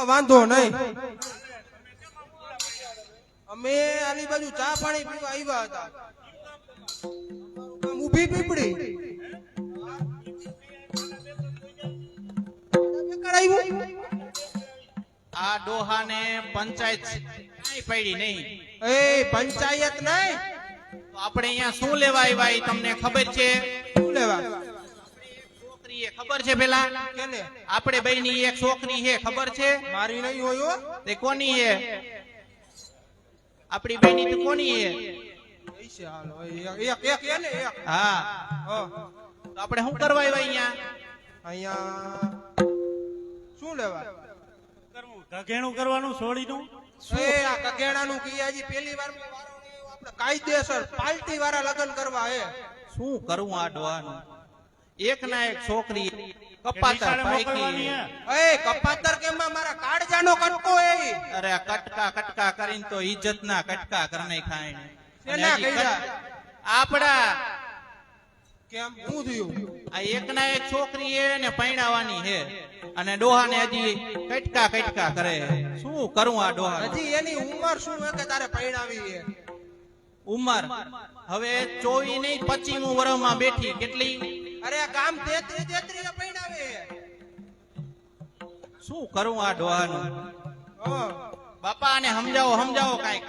વાંધો નહીં. અમે આની બાજુ ચા પાણી પીવા આવ્યા હતા. ઊભી પીપળી આ ડોહાને પંચાયત કાંઈ પડી નહીં. એ પંચાયત નહીં તો આપણે અહીંયા શું લેવા આવ્યા એ તમને ખબર છે? શું લેવા? છોકરી એ ખબર છે પેલા? કેને? આપણે બેયની એક છોકરી છે, ખબર છે? મારી નહીં હોય હો. તે કોની છે? આપણી બેયની તો કોની છે? પૈસે હાલો એક એક એને એક. હા, હા. તો આપણે શું કરવા આવ્યા અહીંયા? અહીંયા શું લેવા? કઘેણું કરવાનું છોડીનું. એ આ કગેણાનું કિયાજી પહેલી વાર આપણે કાયદેસર પાર્ટી વાળા લગ્ન કરવા હે. શું કરવું આ ડોહાનું? એક ના એક છોકરી કપાતર પાઈકી. એ કપાતર કેમાં મારા કાળજાનો કટકો એ. અરે આ કટકા કટકા કરીને તો ઇજ્જત ના કટકા કરને ખાય. શેના કર્યા? આપડા કેમ શું થયું? આ એક ના એક છોકરી હે ને પૈણાવાની હે અને ડોહાને હજી કટકા કટકા કરે. શું કરું આ ડોહા? હજી એની ઉંમર શું હે કે તારે પૈણાવી હે? ઉંમર હવે 24 નહીં 25મું વર્ષમાં બેઠી. કેટલી? અરે આ ગામ 33 પૈણાવે હે. શું કરું આ ડોહાનું? હા બાપા ને સમજાવો સમજાવો કાંઈક.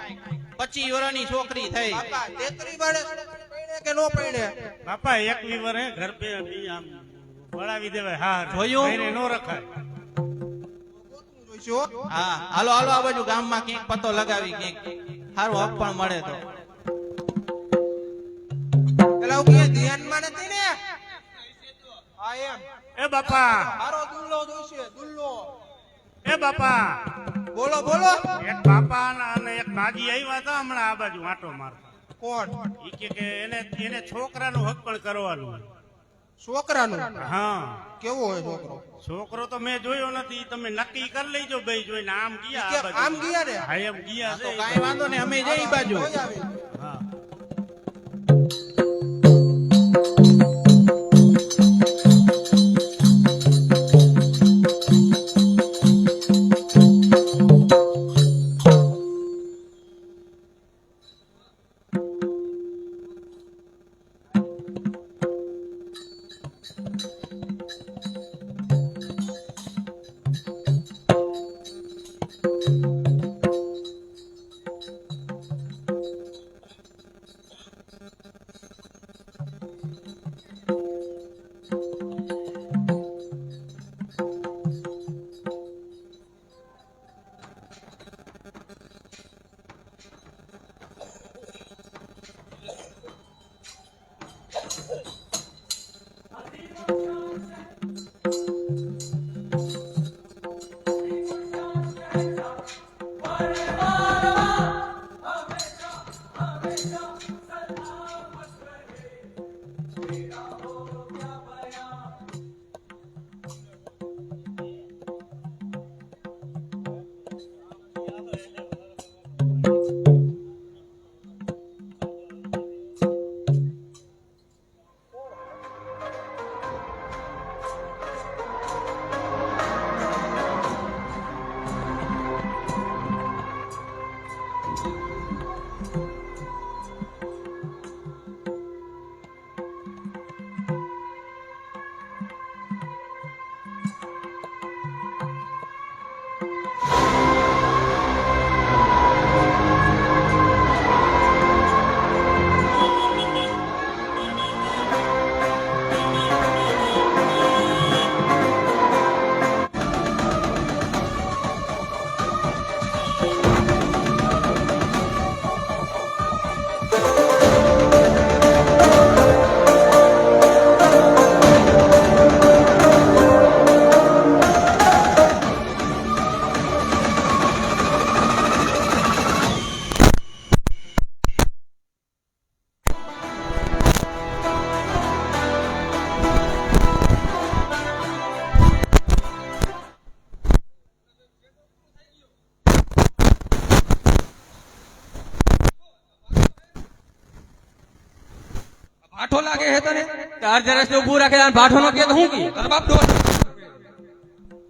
25 વર્ષની છોકરી થઈ. બાપા 33 વર્ષ પૈણે કે નો પૈણે? બાપા એક વીવર હે ઘર પે આમ વળાવી દેવાય. હા જોયું? એને નો રખાય. જોઈશું. હા હાલો હાલો આ બાજુ ગામમાં ક્યાંક પતો લગાવી ક્યાંક સારું હક પણ મળે તો. પેલા હું કે ધ્યાનમાં નથી ને? હા એમ. એ બાપા, મારો દુલ્લો જોઈશે દુલ્લો. એ બાપા, બોલો બોલો. એક બાપા અને એક બાજી આવ્યા હતા હમણાં આ બાજુ આંટો મારતા. કોણ? ઈ કે એને છોકરાનું હક પણ કરવાનું. છોકરાનું? હા, કેવો હોય છોકરો? છોકરો તો મેં જોયો નથી. તમે નક્કી કરી લેજો ભાઈ. જોઈને આમ ગયા કે આ બાજુ. આમ ગયા ને? હા એમ ગયા તો છે. કાંઈ વાંધો નહીં, અમે જઈ બાજુ. જોઈ આવી. હા. ભાઠો લાગે હે તને? ચાર જરસ ને ઊભું રાખે અને ભાઠો નો કે તો હું કી તારા બાપ ડોસ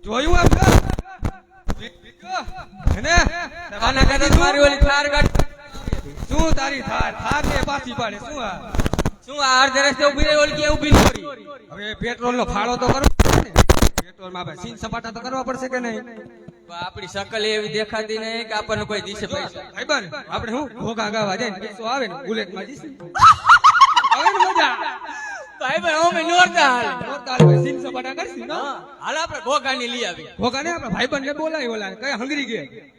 જોયું આમ કર આના કરતા મારી ઓલી થાર ગાડી શું તારી થાર થાર ને પાછી પાડે શું આ શું આ અડધે રસ્તે ઊભી રહી ઓલી કે ઊભી ન કરી હવે પેટ્રોલ નો ફાળો તો કરવો પડશે ને પેટ્રોલ માં સીન સપાટા તો કરવા પડશે કે નહીં આપણી શકલ એવી દેખાતી નહીં કે આપણને કોઈ દિશે પૈસા ભાઈબંધ આપણે શું ઘોઘા ગાવા જાય ને પૈસો આવે ને બુલેટ માં જઈશું આવે ને મજા ભાઈ ભાઈ અમે નોરતા હાલ જોરદાર ભાઈ સીન સપાટા કરશું ને હાલ આપણે ઘોઘાની લઈ આવી ઘોઘા ને આપણે ભાઈબંધ ને બોલાય ઓલા કઈ હંગરી ગયા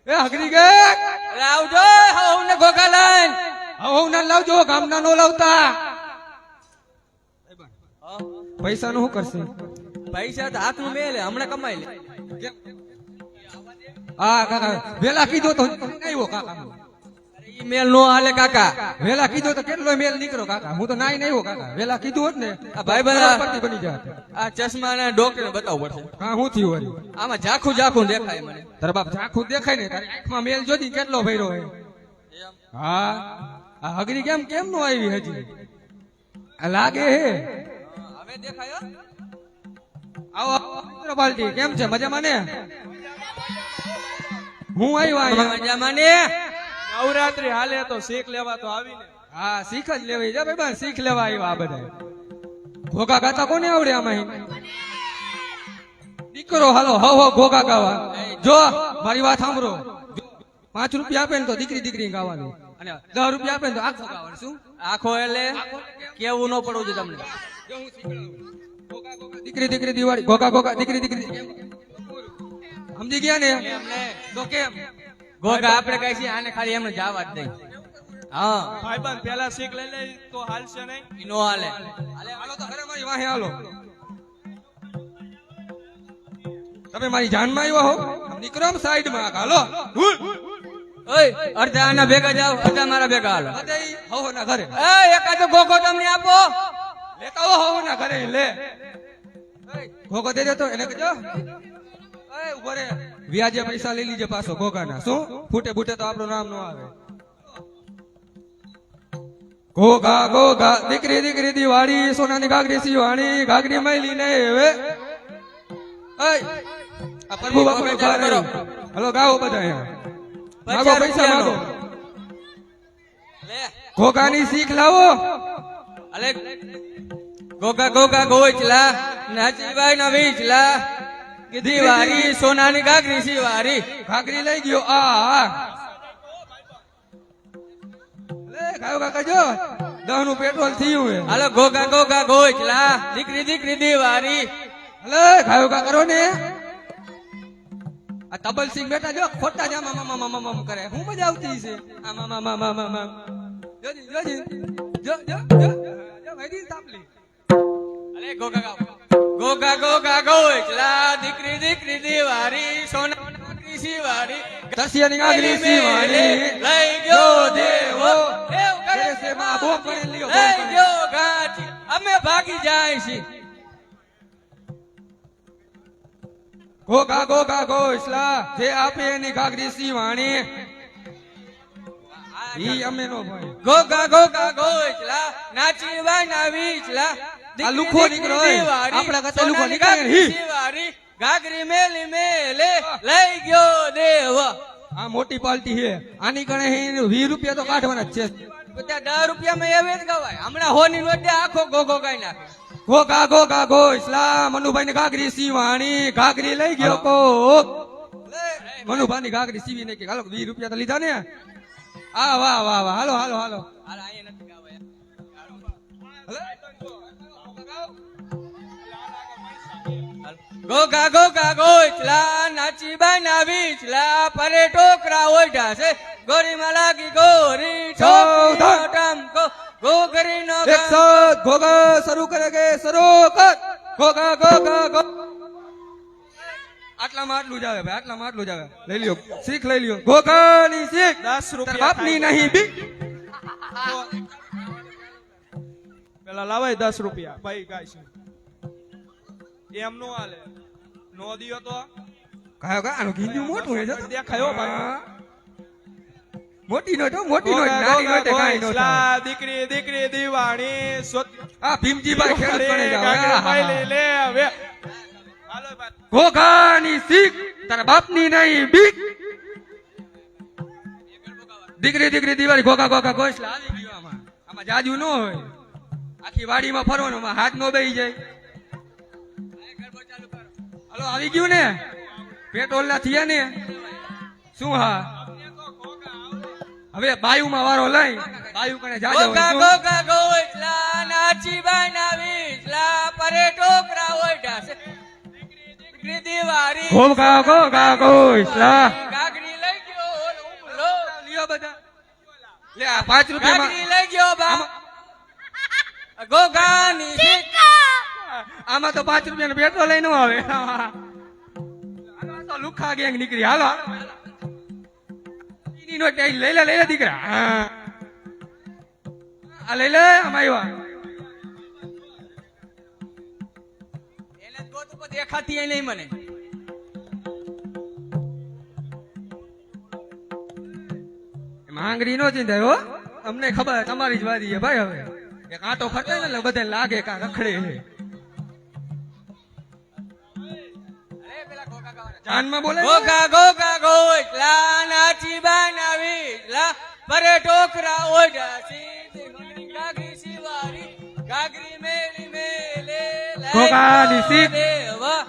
એ હંગરી ગયા અરે આવજો હું ને ઘોઘા લઈને હું ના લાવજો ગામના નો લાવતા પૈસા નું શું કરશે પૈસા તો હાથનું મેલે હમણાં કમાઈ લે હા કાકા વેલા કીધો તો નહીં આવ્યો કાકા ઈ મેલ નો હાલે કાકા વેલા કીધો તો કેટલો મેલ નીકળો કાકા હું તો નાઈ નહીં કાકા વેલા કીધું હોત ને આ ભાઈ બધા કરોડપતિ બની જાત આ ચશ્મા ના ડોક્ટર બતાવવું પડશે કા હું થયું વળી આમાં ઝાખું ઝાખું દેખાય મને તારા બાપ ઝાખું દેખાય ને તારી આંખમાં મેલ જોજી કેટલો ભર્યો હે હા આ હગરી કેમ કેમ નો આવી હજી આ લાગે હે હવે દેખાય હો? આવો મિત્ર પાલટી કેમ છે મજામાં ને હું આવ્યો અહીંયા મજામાં ને નવરાત્રી હાલે તો શીખ લેવા તો આવીને હા શીખ જ લેવાય જા ભાઈ શીખ લેવા આવ્યા આ બધા ઘોઘા ગાતા કોને આવડે આમાં દીકરો હાલો હો ઘોઘા ગાવા જો મારી વાત સાંભળો 5 રૂપિયા આપે ને તો દીકરી ગાવાની અને 10 રૂપિયા આપે ને તો આખો ગાવાનું શું આખો એટલે કેવું ન પડવું છે તમને દીકરી દિવાળી ઘોઘા દીકરી સમજી ગયા ને તો કેમ ઘોઘા આપણે કઈ છે આને ખાલી એમને જવા જ નહીં હા ભાઈબંધ પેલા શીખ લઈ લે તો હાલશે નહીં ઈ નો હાલે હાલો તો ઘરે મારી વાહે હાલો તમે મારી જાનમાં આવ્યા હો નીકળો સાઈડ માં હાલો ઓય અડધા આના ભેગા જાવ અડધા મારા ભેગા હાલો બધા હો ના ઘરે એ એકાદો ઘોઘો તમને આપો લેતા હો ના ઘરે લે ઘોઘો દે દે તો એને કહેજો એ ઉભો રે વ્યાજે પૈસા લઈ લીજે પાછો ઘોઘાના શું ફૂટે ફૂટે તો આપણું નામ નો આવે ઘોઘા દીકરી દિવાળી સોનાની ઘાઘરી સીવાણી ઘાઘરી મૈલી ને હવે આ પ્રભુ બાપુ હલો ગાઓ બધા અહીંયા માગો પૈસા માગો લે ઘોઘાની શીખ લાવો અલે ઘોઘા ગોચલા નાચીબાઈ ના વીચલા કીધી વારી સોનાની ઘાઘરી સી વારી ઘાઘરી લઈ ગયો આ લે ગાયો કાકા જો 10 નું પેટ્રોલ થયું હે હાલો ઘોઘા ગોચલા દીકરી દીવારી લે ગાયો કા કરો ને આ તબલ સિંહ બેટા જો ખોટા જામા મામા કરે હું મજા આવતી છે આ મામા જોજી જો ભાઈ તાપલી અલે ઘોઘા ગોચલા દીકરી દીવારી સોનાની ઘાઘરી સી વારી દસિયાની ઘાઘરી સીવાણી લઈ ગયો દેવો એવું કરે કરે છે માં બોમ કરી લ્યો લઈ ગયો ગાંઠી અમે ભાગી જાય છે ઘોઘા ગોસલા જે આપે એની ઘાઘરી સીવાણી ઈ અમે નો ભાઈ ઘોઘા ગોચલા નાચી બાઈ ના વીચલા આ લુખો નીકળો આપડા કરતા લુખો નીકળે હી ઘાઘરી મેલે લઈ ગયો દેવ આ મોટી પાલટી છે આની કણે 20 રૂપિયા તો કાઢવાના જ છે બધા 10 રૂપિયામાં એવે જ ગવાય હમણાં હોની નોટે આખો ઘોઘો ગાઈ નાખે ઘોઘા ગોસલા મનુભાઈ ની ઘાઘરી સીવાણી ઘાઘરી લઈ ગયો કો મનુભાઈ ની ઘાઘરી સીવી ને કે હાલો 20 રૂપિયા તો લીધા ને આ વાહ હાલો હાલ અહીંયા નથી ગાવાય ઘોઘા ગોચલા નાચી બાઈ ના વીચલા પરે ટોકરા ઓઢા છે ગોરીમાં લાગી ગોરી ઠોકરી ઘોઘરી નો એક સાથ ઘોઘા શરૂ કરેગે શરૂ કર ઘોઘા આટલામાં આટલું જ આવે ભાઈ આટલામાં આટલું જ આવે લઈ લ્યો શીખ લઈ લ્યો ઘોઘાની શીખ 10 રૂપિયા બાપની નહીં બી પેલા લાવાય 10 રૂપિયા ભાઈ ગાય છે એમ નો હાલે નો દિયો તો કાયો કા આનું ગીંજું મોટું હે જો દેખાયો ભાઈ મોટી નોટ નાની નોટ કાઈ નો થાય દીકરી દિવાળી આ ભીમજીભાઈ ખેડ કરે લે હવે હાલો ભાઈ ઘોઘાની શીખ તારા બાપની નહીં બીક દીકરી દીકરી દિવાળી ઘોઘા ઘોઘા ઘોસલા આવી ગયો આમાં આમાં જાજુ ન હોય આખી વાડીમાં ફરવાનું આમાં હાથ નો બેહી જાય હલો આવી ગયું ને પેટ્રોલ ના થયા ને શું હા હવે બાયુમાં વારો લઈ બાયુ કને જાજો ગોગા ગોગા ગોઈટલા નાચી બાના વીજલા પરે ટોકરા ઓઢા છે દીકરી દિવાળી ઘોઘા ઘોઘા ઘોસલા ગાગડી લઈ ગયો ઉમલો લ્યો બધા લે આ 5 રૂપિયામાં ગાગડી લઈ ગયો બા ગોગાની ભીખ આમાં તો 5 રૂપિયાનું પેટ્રોલ લઈ ન આવે આમાં તો લુખા ગેંગ નીકળી હાલો ઈ નો લઈ લે દીકરા હા આ લઈ લે આમાં આવ્યા એને ગોત પર દેખાતી એ નહીં મને માંગડી નો ચિંતા હો અમને ખબર તમારી જ વારી છે ભાઈ હવે એક આંટો ફટે ને એટલે બધાને લાગે કા રખડે છે જાનમાં બોલે છે? ગોગા ગોગા ગોઈટલા નાચી બાના વીજલા પરે ટોકરા ઓઢા સીધી ગાગરી સિવારી ગાગરી મેલી મેલે ગોગાની સીખ. દેવા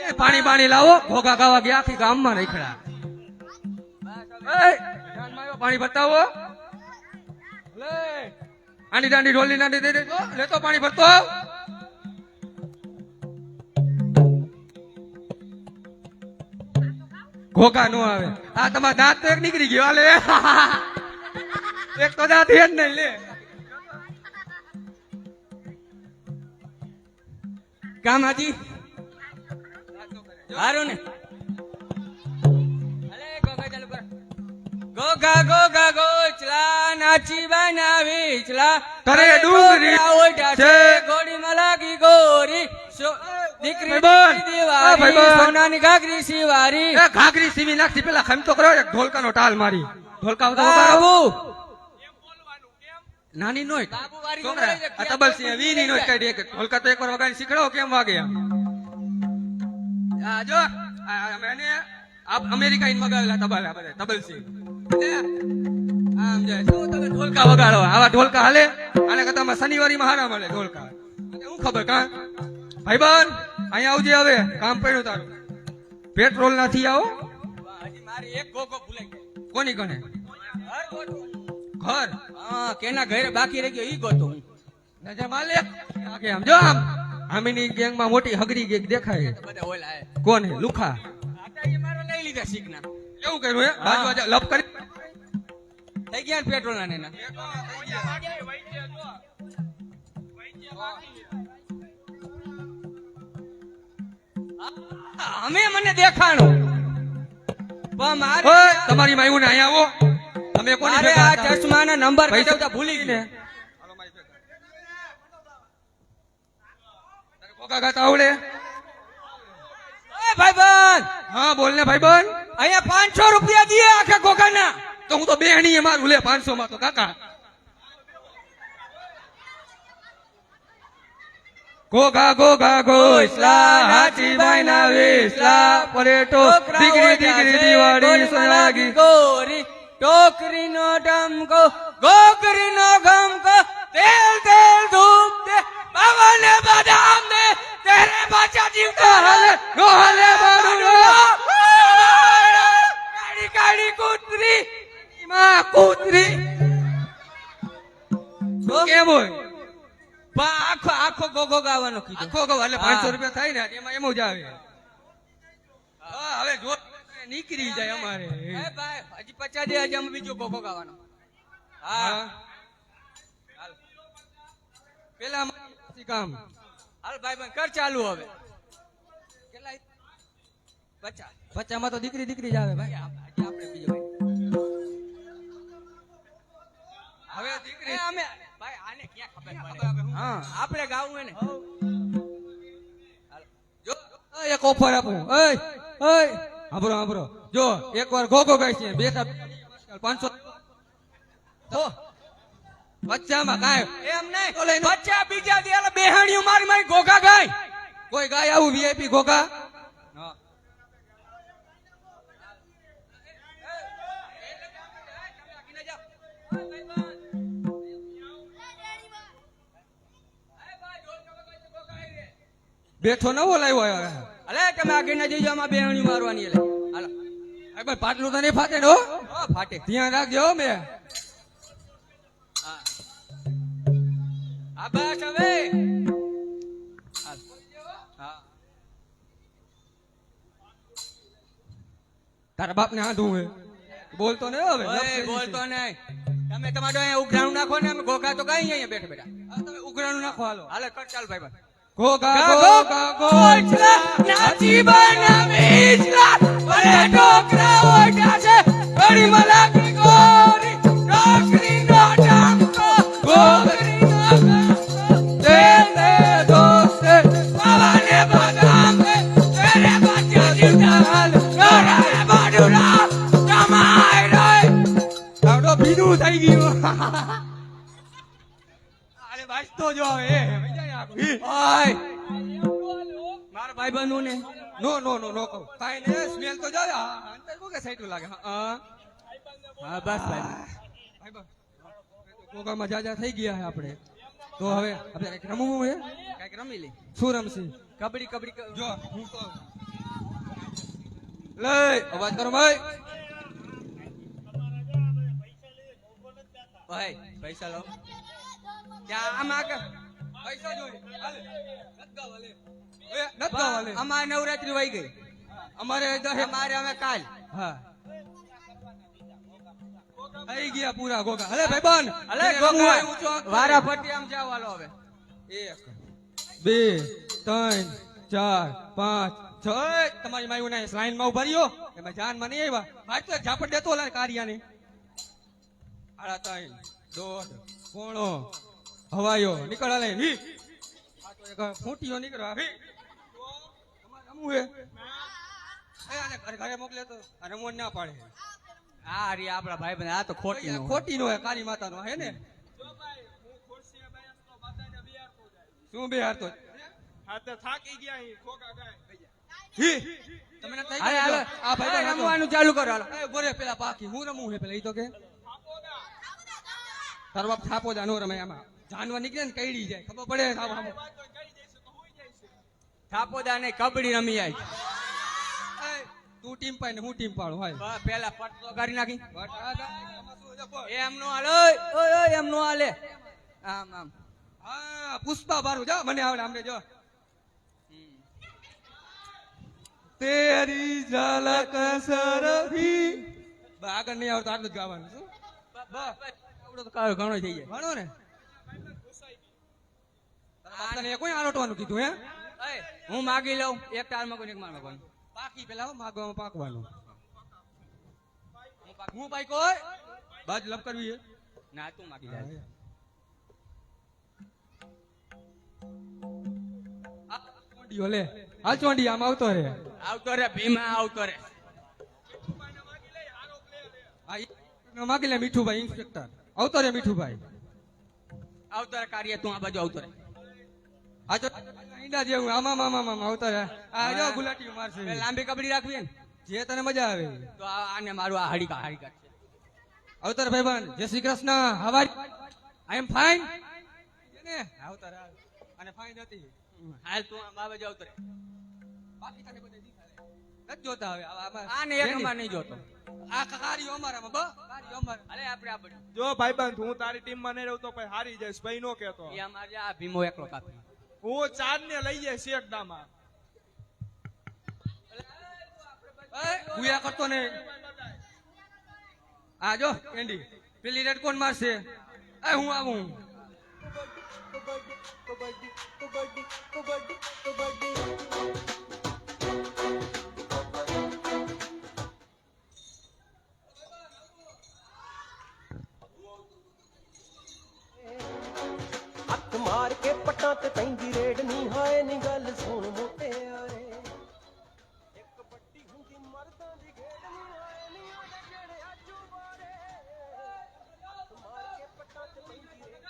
એ પાણી પાણી લાવો ઘોઘા ગાવા ગયા આખી ગામમાં રખડા જાનમાં આવ્યો, પાણી બતાવો લે આંડી દાંડી ઢોલી નાંડી દે દેજો લેતો પાણી ભરતો આવ. ઘોઘા નો આવે આ તમારા દાંત તો એક નીકળી ગયો હાલે એક તો દાંત હે જ નહીં લે કામાજી હારું ને અલે ગોગા ચાલુ કર ગોગા ગોગા ગોચલા નાચી બાના વીચલા કરે ડુંગરી ઓઢા છે ગોડીમાં લાગી ગોરી દીકરી ભાઈબંધ, દિવાળી ભાઈબંધ. સોનાની ગાગરી સિવારી એ ઘાઘરી સીવી નાખતી પેલા ખમતો કરો એક ઢોલકાનો ટાલ મારી ઢોલકા વગાડો. બાબુ નાની નોય બાબુ વારી છોકરા ગોળાઈ આ તબલ સિંહ વીની નોય કાઢી એક ઢોલકા તો એકવાર વગાડી શીખડાવો કેમ વાગે આમ આ જો મેને આપ અમેરિકા ઇન મગાવેલા તબલા બધા તબલ સિંહ આમ જાય શું તમે ઢોલકા વગાડો આવા ઢોલકા હાલે આને કરતા શનિવારીમાં હારા મળે ઢોલકા મને હું ખબર કા ભાઈબંધ અહીંયા આવજે હવે કામ પડ્યું તારું પેટ્રોલ નથી આવો હજી મારી એક ગોગો ભૂલાઈ ગઈ કોની કને ઘર ગોતું. ઘર હા કેના ઘરે બાકી રહી ગયો ઈ ગોતો હું નજર માલિક આગે આમ જો આમ આમીની ગેંગમાં મોટી હગરી ગેંગ દેખાય બધા ઓલા હે કોને લુખા આટા એ મારો લઈ લીધા શીખના એવું કર્યું હે બાજુ આજા લપ કરી થઈ ગયા ને પેટ્રોલ ના નેના અમે મને દેખાણું પણ મારે ઓય તમારી માં આવ્યું ને અહીંયા આવો તમે કોની મારે ભેગા આ હતા? ચશ્માના નંબર પૈસા કઢાવતા ભૂલી ગઈ તારે કોકા ગાતા આવડે એ ભાઈબંધ હા બોલ ને ભાઈબંધ અહીંયા 500 રૂપિયા દીએ આખા ગોગાના તો હું તો બેહણીએ મારું લે 500 માં તો કાકા ઘોઘા ઘોઘા ઘોસલા હાચી બાઈના વેસલા પરેટો દીકરી દીકરી દિવાળી સોનાગી ગોરી ટોકરી નો ડમકો ગોગરી નો ગમકો તેલ તેલ ધૂપ દે બાવા ને બદામ દે તેરે બાચા જીવતા હાલે નો હાલે બારું કાળી કાળી કૂતરી માં કૂતરી કેમ હોય આખો આખો ગોગો ગાવાનો કીધું આખો ગો એટલે 500 રૂપિયા થાય ને એમાં એમ જ આવે હા હવે જો નીકળી જાય અમારે એ ભાઈ હજી 50 દે હજી અમે બીજો ગોગો ગાવાનો હા હા પેલા કામ હાલ ભાઈ બંધ કર ચાલુ હવે કેટલા 50 માં તો દીકરી દીકરી જ આવે ભાઈ હજી આપણે બીજો ભાઈ હવે એ દીકરી અમે ભાઈ આને ક્યાં ખબર પડે હા આપણે ગાવું હે ને જો એક ઓફર આપું ઓય ઓય હાબરો હાબરો જો એકવાર ગોગો ગાય છે બે 500 તો બચ્ચામાં કાય એમ નહીં તો લઈને- બચ્ચા બીજા દે એટલે બેહાણીઓ મારી મારી ગોગા ગાય કોઈ ગાય આવું વીઆઈપી ગોગા બેઠો નવો લાવ્યો હવે અલે તમે આગળ ના જઈજો આમાં બેહણી મારવાની એટલે હાલો ભાઈ ભાઈ પાટલું તો નહીં ફાટે ને હો ઓ ફાટે ધ્યાન રાખજો હો મેં હા આ બસ હવે હાલ. હા તારા બાપ ને હાંધું હે બોલતો ને હવે ઓય બોલતો નહીં તમે તમારો અહીંયા ઉઘરાણું નાખો ને અમે ઘોઘા તો કઈ અહીંયા બેઠા બેઠા હા, તમે ઉઘરાણું નાખો હાલો હાલે કર ચાલ ભાઈ ભાઈ ઘોઘા ઘોઘા ઘોઘા નાચી બનાવીશલા અને ઢોકરા ઓઢા છે ઘડી મલાકી ગોરી ઢોકરી નો ડામકો ગોરી નો દે દે દોસ્તે બાવાને બદામ દે તેરે બચ્ચા જીવતા હાલ નોરા બાડુરા કમાઈ રોય તાવડો ભીનું થઈ ગયું અરે વાંચતો જો હવે ભાઈ જાય આખું. ઓય મારા ભાઈ બનુ ને નો નો નો નો કહું કાઈ ને સ્મેલ તો જો અંતર કો કે સાઈડ લાગે હા હા બસ ભાઈ ભાઈ બસ ગોગામાં જાજા થઈ ગયા હે આપણે તો હવે આપણે કઈક રમવું હે કઈક રમી લે શું રમશી કબડ્ડી કબડ્ડી જો હું તો લઈ અવાજ કરો ભાઈ ભાઈ પૈસા લો ક્યાં આમાં કે પૈસા જોઈએ હાલે નત ગાવ હાલે એ નત ગાવ હાલે અમારે નવરાત્રી વહી ગઈ અમારે દહે અમારે હવે કાલ હા થઈ ગયા પૂરા ગોગા હલે ભાઈબંધ અલે ગોગા વારા ફટી આમ જાવ હાલો હવે 1 2 3 4 5 6 તમારી માયું ના લાઈન માં ઉભા રહ્યો એમાં જાન માં નહીં આવ્યા ભાઈ તો ઝાપટ દેતો લા કારિયાને આડા ત્રણ દોઢ પોણો હવાયો નીકળ લે વી આ તો એક ફૂટીઓ નીકળવા વી તમારે રમવું હે એ આને ઘરે મોકલે તો આ રમવું ના પાડે આ રી આપડા ભાઈ બને આ તો ખોટી નો ખોટી નો હે કાળી માતા નો હે ને શું બે હાર તો હા તો થાકી ગયા અહીં ખોખા ગાય હી તમે ન થઈ હાલે હાલે ગયા આ ભાઈ રમવાનું ચાલુ કરો હાલો એ બોરે પેલા પાકી હું રમું હે પેલા ઈ તો કે તારો બાપ થાપો જા નો રમે આમાં જાનવા નીકળે ને કઈડી જાય ખબર પડે થાપો થાપો. થાપોદા ને કબડ્ડી રમી આઈ એ, તું ટીમ પાય ને હું ટીમ પાડું હાલ પેલા પટ તો કરી નાખી બટ આ જા, આમાં શું છે બોલ. એમ નો હાલે ઓય ઓય એમ નો હાલે આમ આમ હા પુષ્પા બારું જા મને આવડે આમને જો તેરી ઝલક સરહી બા આગળ નહીં આવડતું આટલું જ ગાવાનું શું આવડો તો કાળો ઘણો થઈ જાય ભણો ને તને કોઈ આલોટવાનું કીધું હે ઓય, હું માગી લઉં એક તાર માં કોઈ એક માર માં પાકી પેલા હો માગવામાં પાકવાનું હું ભાઈ કોઈ બાજ લપ કરવી હે ના તું માગી લે ચોંડીઓ લે હાલ ચોંડી આમ આવતો રે આવતો રે ભીમા આવતો રે માગી લે મીઠુભાઈ ઇન્સ્પેક્ટર આવતો રે મીઠુભાઈ આવતો રે કાર્ય તું આ બાજુ આવતો રે આ જો ઈંડા જેવું આમાં મામા મામા આવતો રે આ જો ગુલાટીઓ મારશે બે લાંબી કબડ્ડી રાખવી હે ને જે તને મજા આવે તો આને મારું આ હડીકા છે આવતો રે ભાઈબંધ Jai Shri Krishna how are I am fine ને આવતો રે અને ફાઇન હતી હાલ તું આ બાજુ આવતો રે બાકી તને બધે દીખાય નથી જોતા હવે આમાં આને એક નંબર નહીં જોતો આ કારીઓ અમારામાં બા કારીઓ અમાર અલે આપણે આ બધું જો ભાઈબંધ હું તારી ટીમ માં નહીં રહું તો પછી હારી જઈશ ભાઈ નો કેતો એ અમારે આ ભીમો એકલો કાપી હું 4 ને લઈ જઈશ એકદામાં હુયા કરતો ને આ જો કેન્ડી પેલી રેડ કોણ મારશે એ હું આવું ਹੱਥ ਮਾਰ ਕੇ ਪੱਟਾਂ ਤੇ ਪੈਂਦੀ ਰੇਡ ਨਹੀਂ ਹਾਏ ਨੀ ਗੱਲ ਸੁਣ ਮੋਟਿਆਰੇ ਇੱਕ ਵੱਡੀ ਹੁੰਦੀ ਮਰਦਾਂ ਦੀ ਗੇੜ ਨਹੀਂ ਹਾਏ ਨੀ ਉਹਦੇ ਜਿਹੜੇ ਆਜੂ ਬਾਰੇ ਹੱਥ ਮਾਰ ਕੇ ਪੱਟਾਂ ਤੇ ਪੈਂਦੀ ਰੇਡ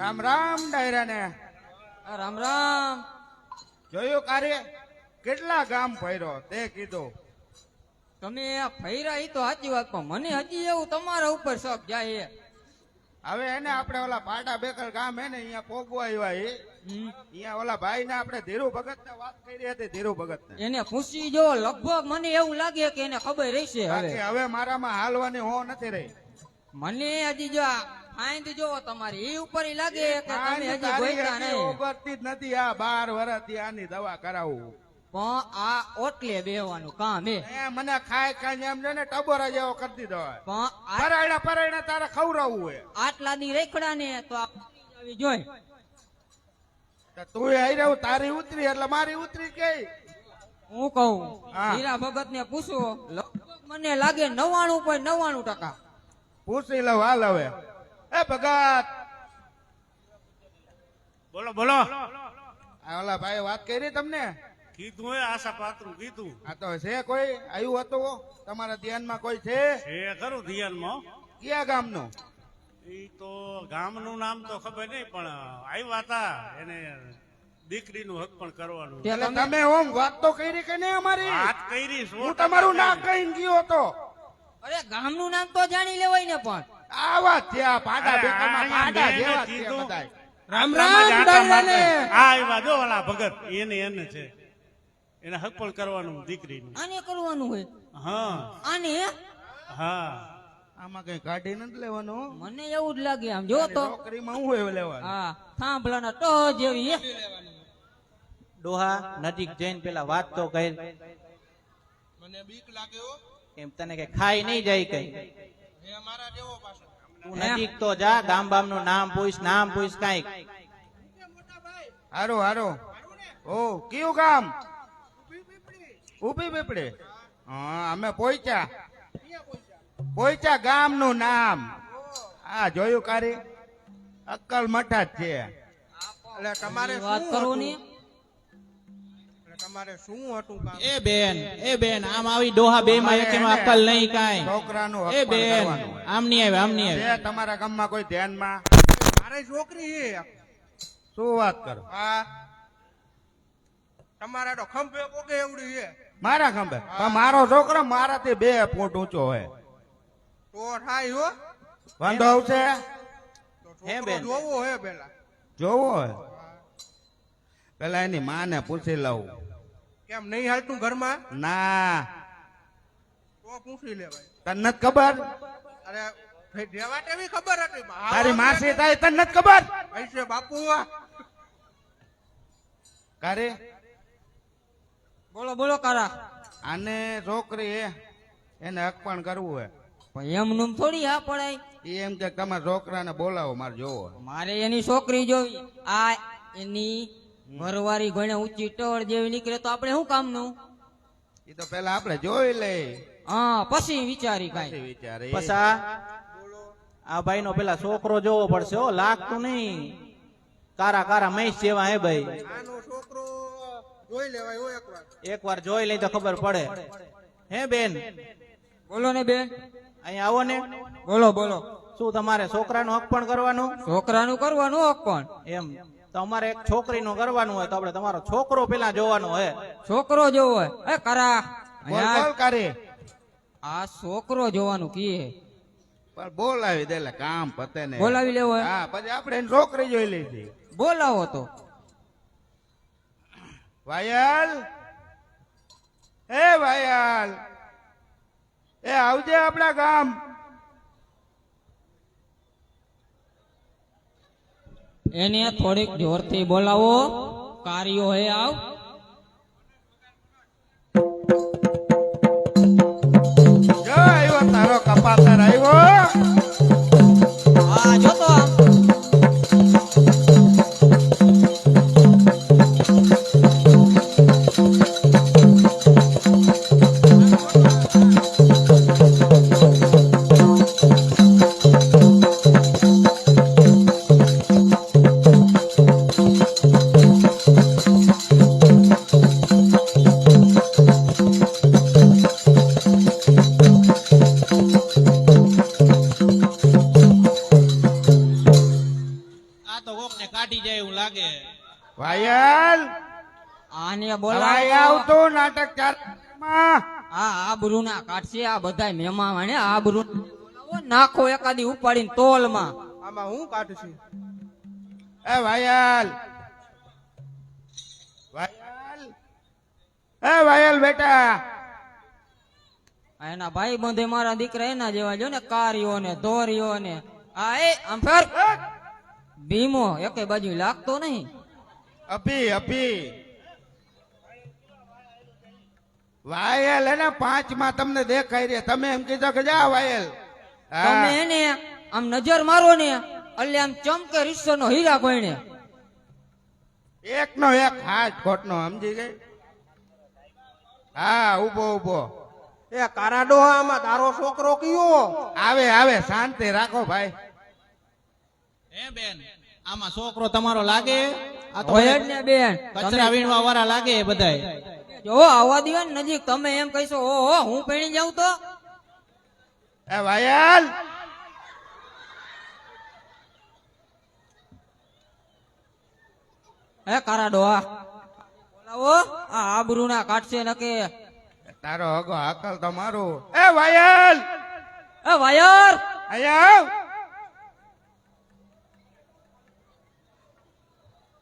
રામ રામ ડાયરાને રામ રામ. જોયું કાર્ય કેટલા ગામ ફર્યો તે કીધું તમે આ ફૈરા ઈ તો સાચી વાત, પણ મને હજી એવું તમારા ઉપર શક જાય છે. હવે એને આપણે ઓલા પાટા બેકર ગામ હે ને અહીંયા પોગવા આવ્યા અહીંયા ઓલા ભાઈ ને આપણે ધીરુ ભગત ને વાત કરી હતી. ધીરુ ભગત ને એને પૂછી જો, લગભગ મને એવું લાગે કે એને ખબર રહેશે હવે. હવે મારામાં હાલવાની હો નથી રહી. મને હજી જો આ ફાઇન્ડ જોવો તમારી એ ઉપર ઈ લાગે કે તમે હજી ગોઈતા નહીં. ઓગળતી જ નથી. આ 12 વર્ષથી આની દવા કરાવું પણ આ ઓટલે બેહવાનું કામ હે. એ મને ખાય ખાઈને એમ ને ટબોરા જેવો કરી દીધો હોય. પણ પરાયણા તારે ખવડાવવું હોય આટલા દી રેખડા ને તો આ આવી જોઈ. તો તું આવી રહ્યું તારી ઉતરી એટલે મારી ઉતરી કઈ. હું કહું હા. હીરા ભગત ને પૂછો, લગભગ મને લાગે 99.99%. પૂછી લઉં હાલ હવે. એ ભગત બોલો બોલો આ ઓલા ભાઈ વાત કરી તમને? કીધું હે આશા પાત્રું કીધું આ તો છે કોઈ આવ્યું હતું તમારા ધ્યાનમાં કોઈ છે? એ ખરું ધ્યાનમાં કયા ગામનું? ઈ તો ગામનું નામ તો ખબર નહીં પણ આવ્યા હતા એને દીકરીનું હક પણ કરવાનું તે એટલે તમે તમે ઓમ વાત તો કરી કે નહીં અમારી? વાત કરી હું તમારું નામ કહીને ગયો હતો. અરે ગામનું નામ તો જાણી લેવાય ને. પણ આ વાત છે આ પાડા અરે, બેકરમાં અહીંયા પાડા મેં જેવા છે કીધું. બધાય. રામ આટલામાં જ રામ આટા ડાયરાને. મારતા. આ આવ્યા જો ઓલા ભગત એને છે એને હક પણ કરવાનું દીકરીનું. આને કરવાનું હોય. હા આને હા આમાં કઈ કાઢી નથી લેવાનું. મને એવું જ લાગે આમ જો તો. નોકરીમાં હું એવું લેવાનું. હા, થાંભલાના ટો જેવી હે. ડોહા નજીક જઈને પેલા વાત તો કર. મને બીક લાગે હો. એમ તને કે ખાઈ નહીં જાય કઈ. હે મારા જેવો પાછો. તું નજીક તો જા, ગામ બામ નું નામ પૂછ કાંઈક. હારો હારો. ઓ કયું ગામ? ઉભી પીપળી. હા અમે પોઈચા ગામ નું નામ. આ જોયું કારી અક્કલ મઠા જ છે. એટલે તમારે વાત શું કરો હતું? ને. એટલે તમારે શું હતું કામ? એ બેન આમ આવી ડોહા બે માં એક એમાં અક્કલ નહીં કાંઈ. છોકરાનું એ હક પણ બેન કરવાનું હોય. આમ નહીં આવે. છે તમારા ગામમાં કોઈ ધ્યાનમાં? મારે છોકરી છે. શું વાત કરો? હા તમારા તો ખંભે પોગે એવડી છે. મારા ખંભે પણ મારો છોકરો મારાથી 2 ફૂટ ઊંચો હોય. તો થાય હો. વાંધો આવશે? તો હે છોકરો બેન. જોવો હે પેલા. જોવો હોય પેલા એની માને પૂછી લઉં. કેમ નહીં હાલતું ઘરમાં? ના તો પૂછી લેવાય. તને નથી ખબર? અરે ભાઈ જેવા તેવી ખબર હતી. તારી માસી થાય તને નથી ખબર? પૈસે બાપુ કારે બોલો બોલો કારા. આને છોકરી હે એને હક પણ કરવું હે પણ એમનું થોડી હા પડાય. ઈ એમ કે તમારા છોકરાને બોલાવો મારે જોવો. મારે એની છોકરી જોવી. આ એની ઘરવાળી ગણે ઊંચી ટળ જેવી નીકળે તો આપણે શું કામનું? ઈ તો પેલા આપણે જોઈ લઈ હા, પછી વિચારી પછી કાંઈ. વિચારે. પછા આ ભાઈ નો પેલા છોકરો જોવો પડશે હો, લાગતું નહીં. કારા કારા મહેશ જેવા હે ભાઈ. આનો છોકરો જોઈ લેવાય હો એકવાર. એકવાર જોઈ લઈ તો ખબર પડે. હે બેન, બોલો ને બેન. અહીંયા આવો ને. બોલો બોલો. શું તમારે છોકરાનું હક પણ કરવાનું? છોકરાનું કરવાનું હક પણ. એમ તો અમારે એક છોકરીનું કરવાનું હોય તો આપણે તમારો છોકરો પેલા જોવાનો હોય. છોકરો જોવો હોય. એ કરા બોલ અહીંયા બોલ કરી આ છોકરો જોવાનું કીએ. પણ બોલાવી દે એટલે કામ પતે ને. બોલાવી લેવો હોય? હા, પછી આપણે એની છોકરી જોઈ લીધી. બોલાવો તો. વાયલ, એ વાયલ, એ આવજે આપણા ગામ. એને થોડીક જોરથી બોલાવો. કાર્યો હે આવ. જો આવ્યો તારો કપાતર આવ્યો. હા, જોતો આમ. આ તો કોક ને કાઢી જાય એવું લાગે. વાયલ, આને હવે બોલાવો. આવતો નાટક ચાલમાં. આ આબરૂ ના કાઢશે આ બધા મહેમાન. આબરૂ નાખો એકાદી ઉપાડીને તોલમાં. આમાં હું કાઢું છું. એ વાયલ, વાયલ, એ વાયલ બેટા. એના ભાઈ બંધે મારા દીકરા એના જેવા જો ને, કારીઓ ને ધોરીઓ ને. આ એ આમ ફેર ભીમો એકે બાજુ લાગતો નહીં. અભી અભી વાયલ એને 5 માં તમને દેખાય રે. તમે એમ કીધો કે જા વાયલ. હા. તમે એને આમ નજર મારો ને એટલે આમ ચમકે રીસો નો હીરા કોઈને. એકનો એક હાથ ખોટનો સમજી ગઈ. હા, ઉભો ઉભો એ કારા ડોહા, આમાં તારો છોકરો કયો? આવે આવે, શાંતિ રાખો ભાઈ. હે બેન, આમાં છોકરો તમારો લાગે? આ તો હોય જ ને બેન. કચરા વીણવા વાળા લાગે બધાય. જો આવવા દો ને નજીક. તમે એમ કહીશો ઓહો હું પૈણી જાઉં તો. એ વાયલ, હે કારા ડોહા બોલાવો. આ આબરૂ ના કાઢશે નકે. તારો હગો હાકલ તો મારું. એ વાયલ, એ વાયર. અહીંયા આવ.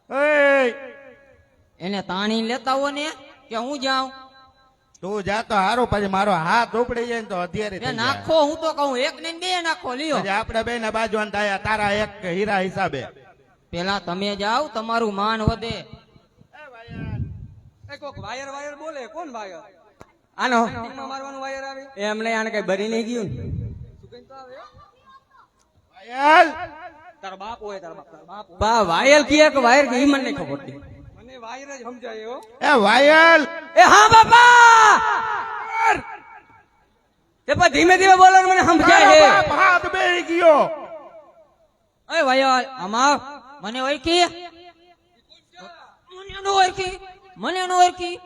એય, એને તાણી લેતા હો ને કે હું જાઉં. તું જાતો હારું, પછી મારો હાથ ઉપડી જાય ને તો અત્યારે એ નાખો. હું તો કહું એક ને બે નાખો. લ્યો પછી આપણે બે ને બાજવાન થાય. તારા એક હીરા હિસાબે. પેલા તમે જાઓ, તમારું માન વધે. એ કોક વાયર વાયર બોલે. કોણ વાયર? આનો ટીમમાં મારવાનું વાયર આવે. એમ નહીં, આને કઈ ભરી નહીં ગયું ને. વાયલ, તારો બાપ હોય, તારો બાપ. તારો બાપ હોય. બા વાયલ કીએ કે વાયર કે ઈ મને નહીં ખબર પડતી. મને વાયર જ સમજાય હો. એ વાયલ, એ હા બાપા, તે પણ ધીમે ધીમે બોલો ને મને સમજાય તારો છે. બાપ હાથ બેહી ગયો. એ વાયર આમાં મને ઓળખી. મને નો ઓળખી. મને નો ઓળખી.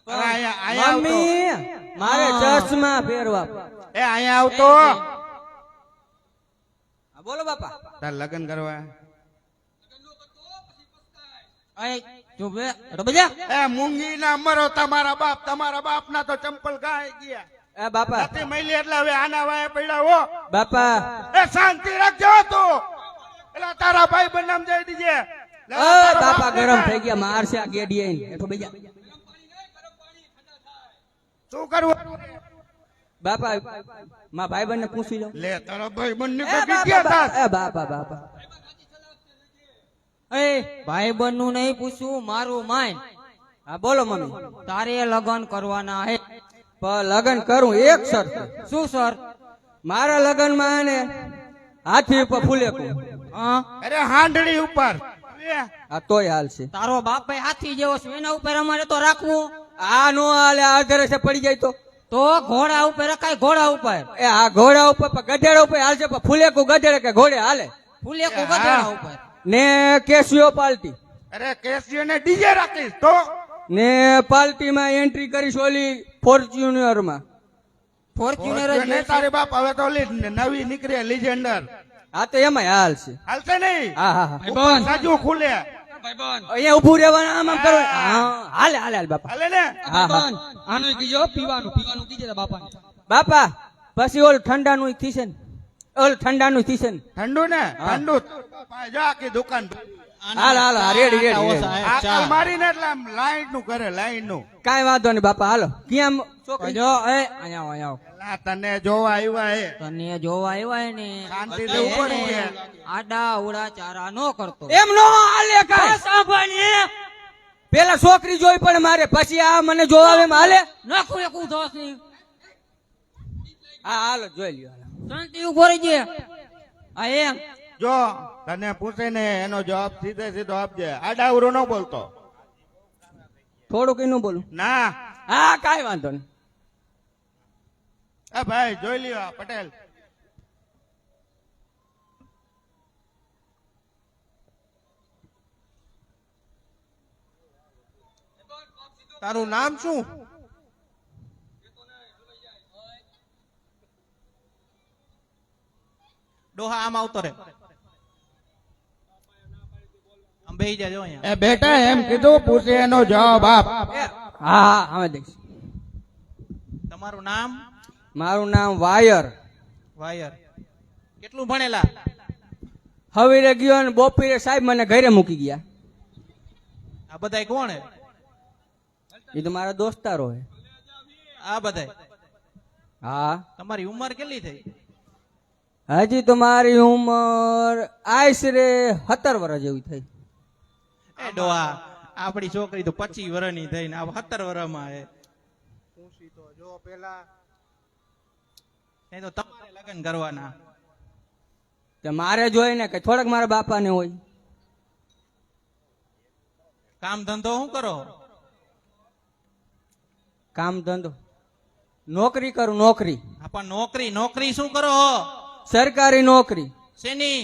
પણ અહીંયા અહીંયા આવતો. મમ્મી મારે હા. ચશ્મા પહેરવા. એ અહીંયા આવતો. હા, બોલો બાપા. તાર લગ્ન કરવા. એ ચૂપ રે. અરે બજા. એ મૂંગી ના મરો તમારા બાપ ના તો ચંપલ ગાય ગયા. એ બાપા, નથી મળી એટલે હવે આના વાય પડ્યા હો. બાપા, એ શાંતિ રાખજો તું. એટલે તારા ભાઈ બનામ જઈ દીજે. લે, ઓ તારો બાપા બાપ ગરમ દેખાય. થઈ ગયા. મારશે આ ગેડી આઈને. એઠો બેજા. શું કરવું? બાપા માં ભાઈ બંને પૂછી લો. લે તારો ભાઈ બંને એ તો બાપા, ગયા તા. એ બાપા બાપા. એ ભાઈ બંધ નું નહીં પૂછવું, મારું માન. હા બોલો મમ્મી. તારે લગન કરવાના હે. પણ લગ્ન કરું એક શરત. શું સર? મારા લગ્નમાં ને હાથી ઉપર ફૂલેકું. હા, અરે હાંડળી ઉપર હવે આ તોય હાલ છે. તારો બાપ ભાઈ હાથી જેવો છે, એના ઉપર અમારે તો રાખવું. આ નો હાલે, આ ધરસે પડી જાય તો ઘોડા ઉપર રખાય, ઘોડા ઉપર. એ આ ઘોડા ઉપર પણ ગધેડા ઉપર હાલશે, પણ ફૂલેકું ગધેડે કે ઘોડે હાલે. ફૂલેકું ગધેડા ઉપર. ને કેસીઓ પાર્ટી અરે કેસીઓ ને ડીજે રાખીશ તો ને પાર્ટીમાં એન્ટ્રી કરીશ ઓલી ફોર્ચ્યુનર માં. ફોર્ચ્યુનર જ ને તારી બાપ હવે તો ઓલી નવી નીકળી લીજેન્ડર હા તો એમાં હાલ છે. હાલશે નહીં. હા હા હા ભાઈબંધ સાજુ ખુલે ભાઈબંધ અહીંયા ઉભું રહેવાનું આમ આમ કરો. હા હાલે હાલે હાલે બાપા. હાલે ને હા હા ભાઈબંધ આનું કીજો પીવાનું કીજે બાપાને. બાપા પછી ઓલું ઠંડાનું થીશે ને, ઓલું ઠંડાનું થીશે ને. ઠંડુ ને ઠંડુ જા આખી દુકાન હાલ હાલ હા, રેડી રેડી ઓછા રેડી. હે, આ ચા. મારીને એટલે આમ લાઈન નું કરે લાઈન નું કાંઈ વાંધો નહીં બાપા, હાલો. ક્યાં છોકરી? જો એ અહીંયા આવો, અહીંયા આવો. પેલા તને જોવા આવ્યા હે તને જોવા આવ્યા ને શાંતિ થી ઉપર ઊભે. આડા ઉડા ચારા નો કરતો. એમ નો હાલે કાંઈ. સાંભળીએ પેલા છોકરી જોઈ પણ મારે, પછી આ મને જોવા આવે એમ હાલે. નાખું એક ઉધોસ ની હા હાલો જોઈ લ્યો હાલો. શાંતિ ઉભો રહી જાય. આ એમ જો તને પૂછે ને એનો જવાબ સીધે સીધો આપજે આડાવરો ન બોલતો થોડુંક એનું બોલું. ના હા કાંઈ વાંધો નહીં. એ ભાઈ જોઈ લ્યો આ પટેલ તારું નામ શું? ડોહા આમ આવતો રે, આમ બેહી જાજો અહીંયા. એ બેટા એમ કીધું પૂછે એનો જવાબ આપ હા હા હવે દઈશ. તમારું નામ? મારું નામ વાયર. વાયર. કેટલું ભણેલા? હવીરે ગયો ને બપોરે સાહેબ મને ઘરે મૂકી ગયા. આ બધાય કોણ હે? એ તો મારા દોસ્તારો હે. આ બધાય? હા તમારી ઉંમર કેટલી થઈ? હજી તો મારી ઉંમર આશરે 17 વર્ષ જેવી થઈ. એ ડોહા, આપડી છોકરી તો 25 વર્ષની થઈ ને આ 17 વર્ષમાં હે. પૂછી તો જો પેલા એ તો તમારે લગ્ન કરવાના. તે મારે જોઈ ને કે થોડાક મારા બાપાને હોય. કામ ધંધો શું કરો? કામ ધંધો નોકરી કરું, નોકરી. આપણ નોકરી નોકરી શું કરો? સરકારી નોકરી. શેની?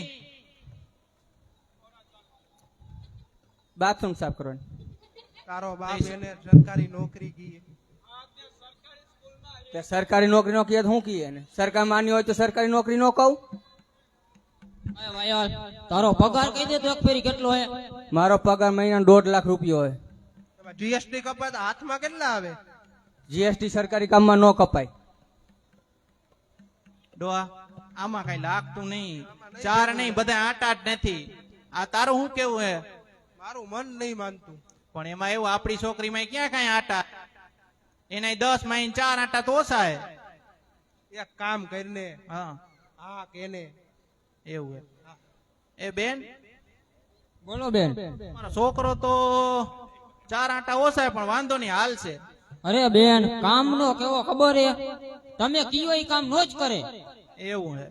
બાથરૂમ સાફ કરવાની. તારો બાપ એને સરકારી નોકરી કી તે સરકારી નોકરી નો કીએ તો શું કીએ ને? સરકાર માની હોય તો સરકારી નોકરી નો કહું. તારો પગાર કહી દે તો એક ફેરી કેટલો હે? મારો પગાર મહિના 1.5 લાખ રૂપિયો હોય. જીએસટી કપાત હાથમાં કેટલા આવે? જીએસટી સરકારી કામમાં નો કપાય. ડોહા આમાં કઈ લાગતું નહીં. ચાર નહીં, બધા 8 નથી. આ તારું શું કેવું હે? મારું મન નહીં માનતું. પણ એમાં એવું, આપણી છોકરીમાં ક્યાં કઈ આટા? એના 10 માં 4 આટા તો ઓછા હે. એક કામ કરીને હા હા કેને એવું હે. એ બેન, બોલો બેન. મારો છોકરો તો 4 આટા ઓછા હે, પણ વાંધો નહીં, હાલશે. અરે બેન, કામ નો કેવો ખબર હે? તમે કયો એ કામ નો જ કરે. એવું હે,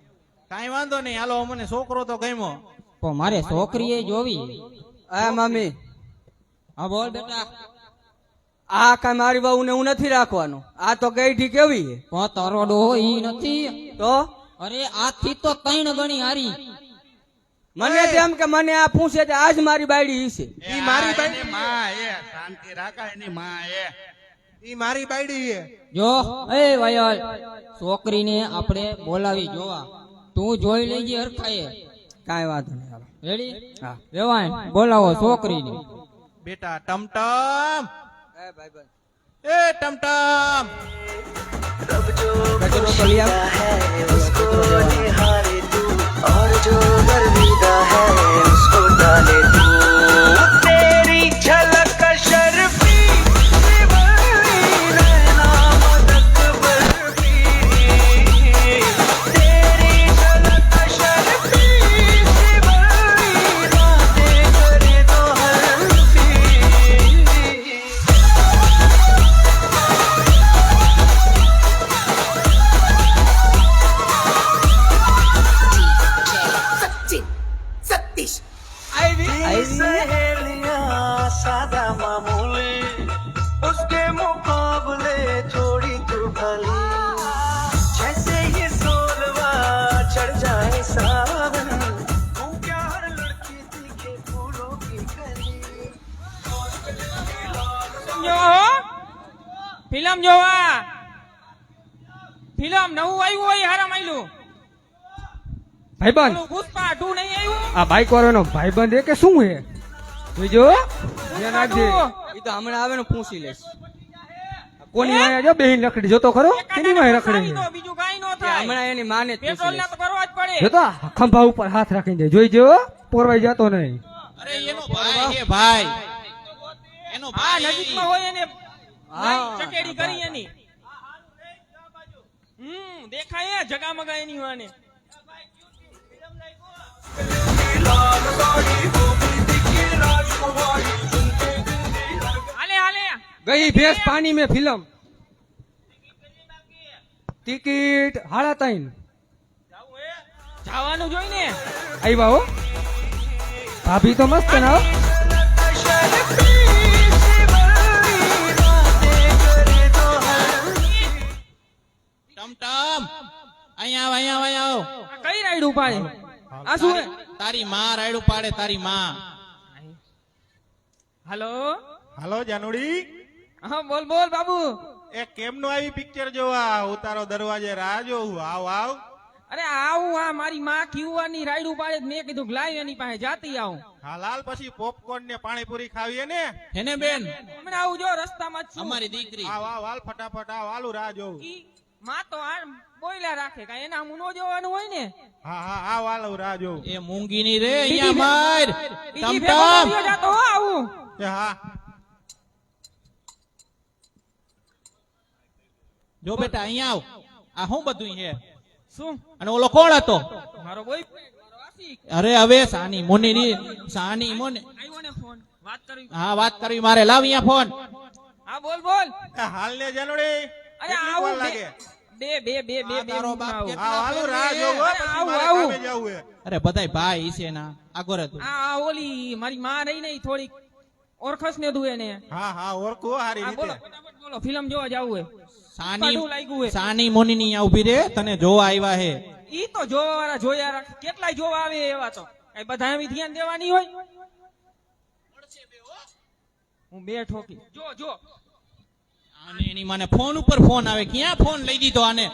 કાંઈ વાંધો નહીં, હાલો. મને છોકરો તો ગમ્યો. પણ મારે છોકરી એ જોવી. આ મમ્મી, હા બોલ બેટા. આ કઈ મારી વહુ ને હું નથી રાખવાનો. આ તો ગઈઢી કેવી છે પણ તારો ડોહો ઈ નથી. તો અરે આથી તો 3 ગણી હારી. મને તેમ કે મને આ પૂછે છે આજ મારી બાયડી ઈ છે. ઈ મારી એની બાયડી માં એ શાંતિ રાખા એની માં એ ઈ મારી બાયડી છે. જો એ વાયલ, છોકરીને આપણે બોલાવી જોવા. તું જોઈ લેજે હરખાએ. કાંઈ વાંધો નહીં. હાલો. રેડી? હા. રેવાય બોલાવો છોકરીને. બેટા ટમટમ, એ ભાઈબંધ, એ ટમટમ, કચરો તો લઈ આવ. और जो गर्विदा है उसको डाले तू तेरी झलक शर्फी नैना मदक बर्फी तेरी झलक शर्फी बातें करे तो हल्फी मामूली उसके मुकाबले थोड़ी तू भली जैसे ये सोलवा चढ़ जाए सावन तू क्या हर लड़की दिखे फूलों की कली જો ફિલ્મ જોવા ફિલ્મ નવું આવ્યું હોય હારામ આયલું ભાઈબંધ ઓલું પુષ્પા 2 નહીં આવ્યું આ બાઈક વાળાનો ભાઈબંધ એ કે શું હે જોઈજો ધ્યાન રાખજે એ તો હમણાં આવે ને પૂછી લઈશ. કોની વાય જો બેહીન રખડી જોતો ખરો કેની વાય રખડે સાવી દો, બીજું કાંઈ નો એ થાય હમણાં એની માને જ પૂછી પેટ્રોલ ના લઈશ. તો કરવા જ પડે જોતો ખંભા ઉપર હાથ રાખીને જાય જોઈજો પોરવાઈ જતો નહીં અરે એનો ભાઈ છે ભાઈ એનો હા ભાઈ નજીકમાં હોય એને હા. ચકેડી કરી એની દેખાય જગામગા એની વાને હાલે હાલે ગઈ ભેંસ પાણી में फिल्म ટિકિટ 3.5 જવાનું જોઈ ને આવ્યા હો ભાભી તો મસ્ત ના હો. ટમટમ અહીંયા આવ અહીંયા આવ આ કઈ રાઈડ ઉપાડે આ શું હે તારી માં રાયડું પાડે તારી માં હાલો હાલો જાનુડી હા બોલ બોલ બાબુ એ કેમનું આવી પિક્ચર જોવા ઉતારો દરવાજે રાહ જોઉં આવ આવ અરે આવું આ મારી માં કિવાની રાઈડ ઉપાડે મેં કીધું લાવ એની પાસે જાતી આવું હાલાલ પછી પોપકોર્ન ને પાણીપુરી ખાવીએ ને હેને બેન હમણાં આવું જો રસ્તામાં જ છું અમારી દીકરી આવ આવ હાલ ફટાફટ આવ હાલું રાહ જોઉં ઈ માં તો આ બોયલા રાખે કાંઈ એના હું નો જોવાનું હોય ને હા હા આવ હાલું રાહ જોઉં એ મૂંગી ની રે અહીંયા માર બીજી ભેગો ટમટમ આવ્યો જાતો હો આવું એ હા જો બેટા અહીંયા આવ આ શું બધું છે શું અને ઓલો કોણ હતો મારો બોયફ્રેન્ડ મારો આશિક અરે હવે સાની મોની ની સાની મોને આવ્યો ને ફોન વાત કરવી હા વાત કરવી મારે લાવ અહીંયા ફોન હા બોલ બોલ એ હાલ ને જાનુડી અરે કેટલી આવું વાર લાગે બે બે બે બે બે તારો મિનિટમાં બાપ આવું. કેટલા હા હાલું રાહ જોઉં હો, અરે પછી આવું, મારે આવું. કામે જવું હે. અરે બધાય ભાઈ છે ના આગળ હતું આ ઓલી મારી માં રહી ને ઈ થોડીક ઓળખસ ને દુએ ને હા હા ઓળખું હારી હા બોલો રીતે ફટાફટ બોલો ફિલ્મ જોવા જાવું હે સાની પાડું લાગ્યું હે. સાની મોની ની અહીંયા ઉભી રે તને જોવા આવ્યા હે ઈ તો જોવા વાળા જોયા રાખે કેટલાય જોવા આવે એવા તો કઈ બધા એવી ધ્યાન દેવાની હોય હું બે ઠોકી જો જો અને એની માને ફોન ઉપર ફોન આવે ક્યાં ફોન લઈ દીધો આને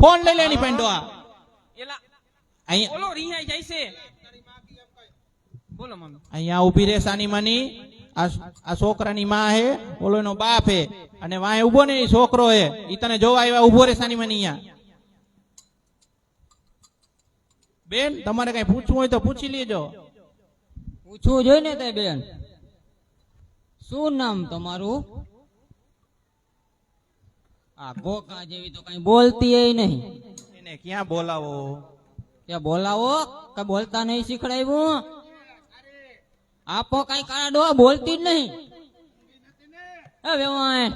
ફોન લઈ લેની પેન્ડો આ એલા અહીંયા બોલો રિહાઈ જાય છે બોલો મમ્મી અહીંયા ઉભી રે સાની માની આ છોકરાની માં હે ઓલો એનો બાપ હે અને વાંહે ઉભો ને ઈ છોકરો હે ઈ તને જોવા આવ્યા ઉભો રે સાની માની અહીંયા બેન તમારે કઈ પૂછવું હોય તો પૂછી લેજો પૂછવું જોઈએ ને તે બેન શું નામ તમારું? આ ગોકા જેવી તો કઈ બોલતી એ નહીં. એને ક્યાં બોલાવો કે બોલાવો કે બોલતા નહીં શીખડાવ્યું? આપો કઈ કાળા ડોહા બોલતી જ નહીં. હે વેવાય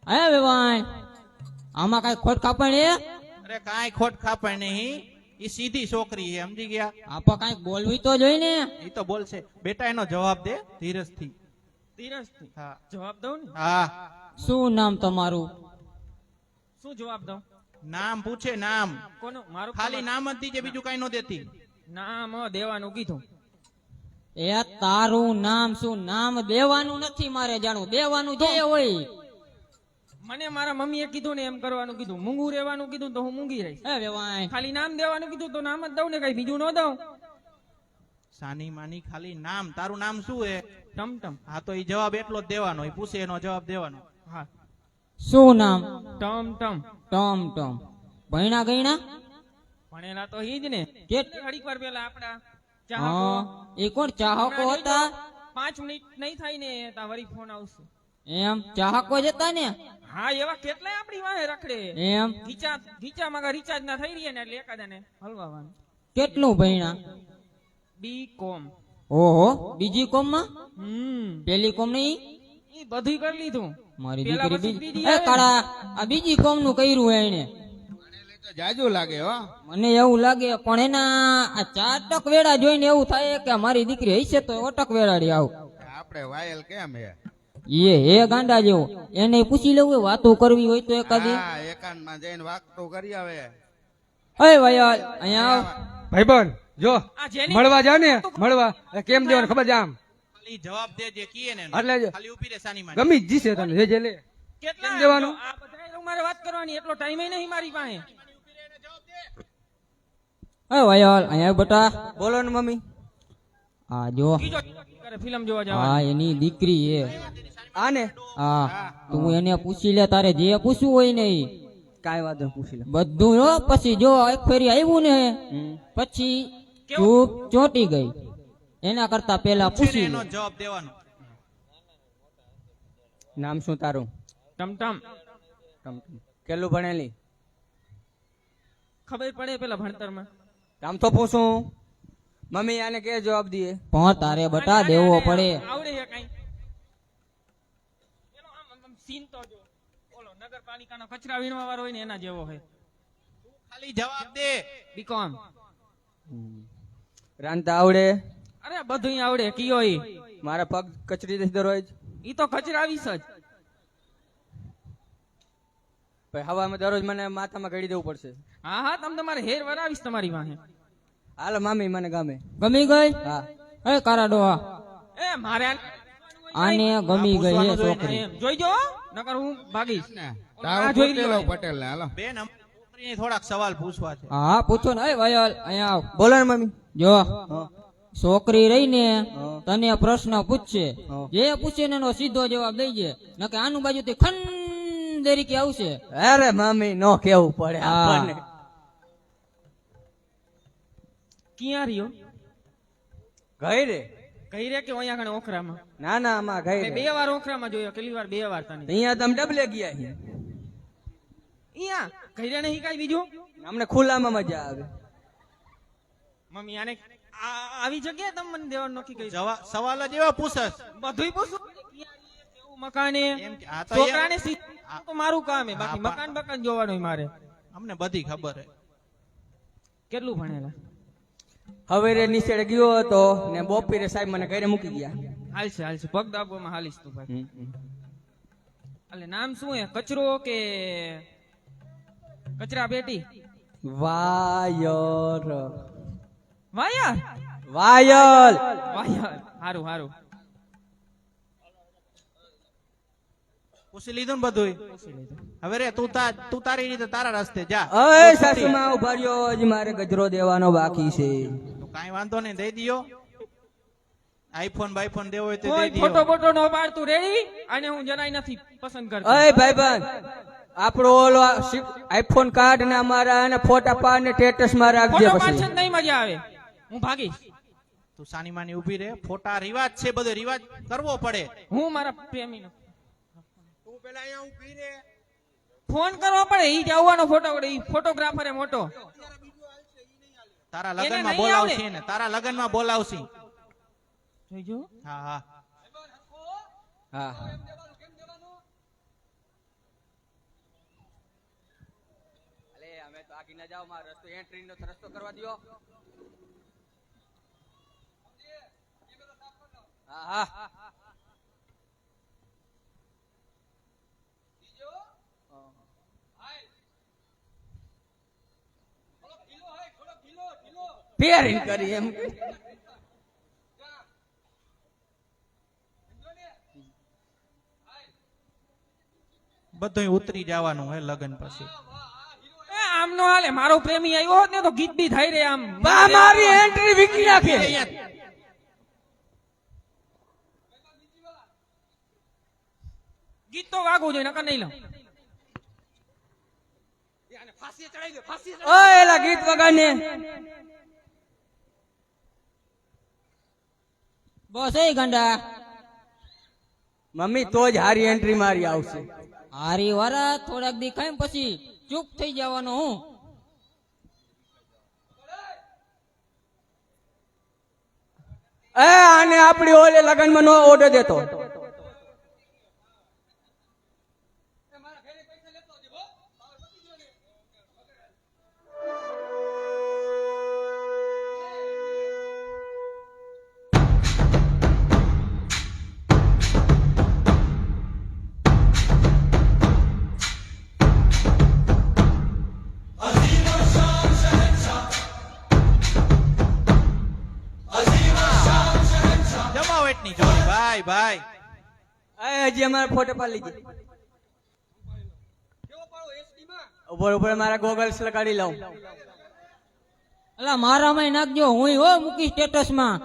હે વેવાય આમાં કઈ ખોટ કાપણ અરે કાંઈ ખોટ ખાપે નહીં ઈ સીધી છોકરી છે સમજી ગયા આપો કઈક બોલવી તો જોઈ ને. ઈ તો બોલશે બેટા એનો જવાબ દે ધીરજથી ધીરજથી હા જવાબ દઉં ને હા શું નામ તમારું? શું જવાબ દઉં નામ પૂછે નામ કોનું મારું ખાલી નામ જ દીજે બીજું કઈ નો દેતી નામ દેવાનું કીધું એ તારું નામ શું? નામ દેવાનું નથી મારે જાણવું. દેવાનું જે હોય. મને મારા મમ્મીએ કીધું ને એમ કરવાનું કીધું મૂંગું રહેવાનું કીધું તો હું મૂંગી રહીશ હે વેવાય ખાલી નામ દેવાનું કીધું તો નામ જ દઉં ને કઈ બીજું ન દઉં સાની માની ખાલી નામ તારું નામ શું હે ટમટમ હા તો ઈ જવાબ એટલો જ દેવાનો ઈ પૂછે એનો જવાબ દેવાનો હા શું નામ? ટમટમ ટમ ટમ. ભણ્યા ગયણા? ભણેલા તો ઈ જ ને કેટ- ઘડીક વાર પેલા આપડા હા એ કોણ ચાહકો હતા? 5 મિનિટ નહીં થાય ને તા વળી ફોન આવશે એમ ચાહકો જ હતા ને? હા એવા કેટલાય આપણી વાહે રખડે એમ ગીચા માં રિચાર્જ ના થઈ રહી ને એટલે એકાદાને હલવાવાનું કેટલું ભણ્યા? બી કોમ ઓહો બીજી કોમ માં? હમ પેલી કોમ નહીં? ઈ બધું કરી લીધું મારી પેલા દીકરી પછી બીજી બીજી એ કાળા આ બીજી કોમ નું કર્યું હે એને. તો જાજુ લાગે હો. મને એવું લાગે પણ એના આ 4 ટક વેડા જોઈને એવું થાય કે મારી દીકરી હશે તો અટક વેડાડી આવું. આપણે વાયલ કેમ હે હે ગાંડા જેવો એને પૂછી લેવું હોય, વાતો કરવી હોય તો એકાદી. હા એકાંતમાં જઈને વાગતો કરી આવે અય વયાલ અહીંયા આવ. ભાઈબંધ જો આ જેની મળવા જા ને મળવા એ કેમ દેવાનું ખબર છે આમ ખાલી જવાબ દે જે કીએ ને એટલે જ ખાલી ઉભી રે સાની માની. ગમી જ જીશે તને જે જે લે કેટલા કેમ દેવાનું? આ બધાય મારે વાત કરવાની એટલો ટાઈમ નહીં મારી પાસે. અય વયાલ અહીંયા આવ બેટા. બોલો ને મમ્મી આ જો બીજો કરે ફિલ્મ જોવા જવા. હા એની દીકરી હે. આને હા તું એને પૂછી લે, તારે જે પૂછવું હોય ને ઈ. કાંઈ વાંધો નહીં, પૂછી લે બધું હો. પછી જો એક ફેરી આવ્યું ને પછી ચૂપ ચોંટી ગઈ. એના કરતા પેલા પૂછી લે. એનો જવાબ દેવાનો. નામ શું તારું? ટમટમ કેટલું ભણેલી? ખબર પડે પેલા ભણતરમાં. આમ તો પૂછું મમ્મી આને કે જવાબ દે પણ તારે બટા દેવો પડે. આવડે છે કઈ? એનો આમ સીન તો જો ઓલો નગરપાલિકાનો કચરા વીણવા વાળો હોય ને એના જેવો હોય. ખાલી જવાબ દે. બીકોમ. રાંધતા આવડે? અરે બધું આવડે. કયો ઈ? મારા પગ કચરી દે દરરોજ. ઈ તો કચરાવીશ જ. પછી હવામાં દરરોજ મને માથામાં ઘડી દેવું પડશે. હા હા તમે તમારે હેર વરાવીશ તમારી વાહે. હાલો મામી મને ગમે. ગમી ગઈ? હા એ કારા ડોહા એ મારે આને ગમી ગઈ હે છોકરી. એમ જોઈજો નકર હું ભાગીશ. તાવ આ જોઈ પૂછી લો. લો પટેલ ને હાલો બેન છોકરીને થોડાક સવાલ પૂછવા છે. હા પૂછો ને. અય વયાલ અહીંયા આવ. બોલો ને મમ્મી. જો છોકરી રહી ને તને પ્રશ્ન પૂછશે, જે પૂછે ને એનો સીધો જવાબ દઈજે, નકે આનું બાજુથી ખંડેરી કે આવશે. અરે મમ્મી નો કેવું પડે આપણને. ક્યાં રહ્યો? ગઈ રે? કઈ રે કે અહીંયા કણે ઓખરામાં? ના ના આમાં ગઈ મેં રે. 2 વાર ઓખરામાં જોયો, કેટલી વાર 2 વાર તને. અહીંયા તમે ડબલે ગયા છે. અહીંયા કઈ રે નહીં કાઈ બીજું? અમને ખુલ્લામાં મજા આવે. મમ્મી આને આવી જગ્યાએ તમે મને દેવાનું નક્કી કરી. સવાલ જ એવા પૂછસ. બધુંય પૂછું. કેવું મકાન હે? એમ કે આ તો છોકરાને શીખવાનું તો મારું કામ હે, બાકી હા, મકાન જોવાનું હોય મારે. અમને બધી ખબર હે. કેટલું ભણેલા? હવે રે નિશેડે ગયો હતો ને બપોરે સાહેબ મને ઘરે મૂકી ગયા. હાલશે હાલશે, પગ દાબવામાં હાલીશ તું ભાઈ. એટલે નામ શું હે? કચરો કે કચરા પેટી? વાયર. વાયર. વાયલ. વાયર. હારું હારું. પૂછી લીધું ને બધું. હવે રે તું તારી રીતે તારા રસ્તે જા. અય સાસુમાં ઉભા રહ્યો, હજી મારે ગજરો દેવાનો બાકી છે. તો કાંઈ વાંધો નહીં, દઈ દિયો. આઈફોન બાઈફોન દેવો હોય તો દઈ કોઈ દિયો. ફોટો બોટો નો પાડતું રેડી? અને હું જરાય નથી પસંદ કરતો. અય ભાઈબંધ આપણો ઓલો આઈફોન કાર્ડ ને અમારા ને ફોટા પાડ ને સ્ટેટસ માં રાખજે. ફોટો પાડશે પછી ને નહીં મજા આવે, હું ભાગીશ. તું સાની માની ઊભી રે. ફોટા રિવાજ છે, બધો રિવાજ કરવો પડે. હું મારા પ્રેમીનો તું પેલા અહીંયા ઊભી રે. ફોન કરવો પડે. ઈ જાવવાનો ફોટો પડે. ઈ ફોટોગ્રાફર હે મોટો. તારા એને લગનમાં નહીં બોલાવશી આવડે. ને તારા લગનમાં બોલાવશી. જોઈજો. હા હા. હા અલે અમે તો આગી ના જાવ, મારો રસ્તો એન્ટ્રી નો રસ્તો કરવા દયો. હા હા પેરિંગ કરી એમ. બધું ઉતરી જવાનું હે લગન પછી. એ આમ નો હાલે. મારો પ્રેમી આવ્યો હોત ને તો ગીત બી થાય રે આમ. બા મારી એન્ટ્રી વીકી નાખે. ગીત તો વાગવું જોઈએ, નકર નહીં લઉં. ઓય એલા ગીત વગાડને. બસ એ ગાંડા મમ્મી તો જ હારી એન્ટ્રી મારી આવશે. હારી વારા થોડાક દી ખાઈ પછી ચૂપ થઈ જવાનો હું. એ આને આપડી ઓલે લગનમાં નો ઓર્ડર દેતો. ભાઈ હજી અમારા ફોટો પાડી લીધી ઉપર ઉપર મારા ગોગલ્સ લગાડી લઉં અલા મારામાં નાખજો હું હો મૂકી સ્ટેટસ માં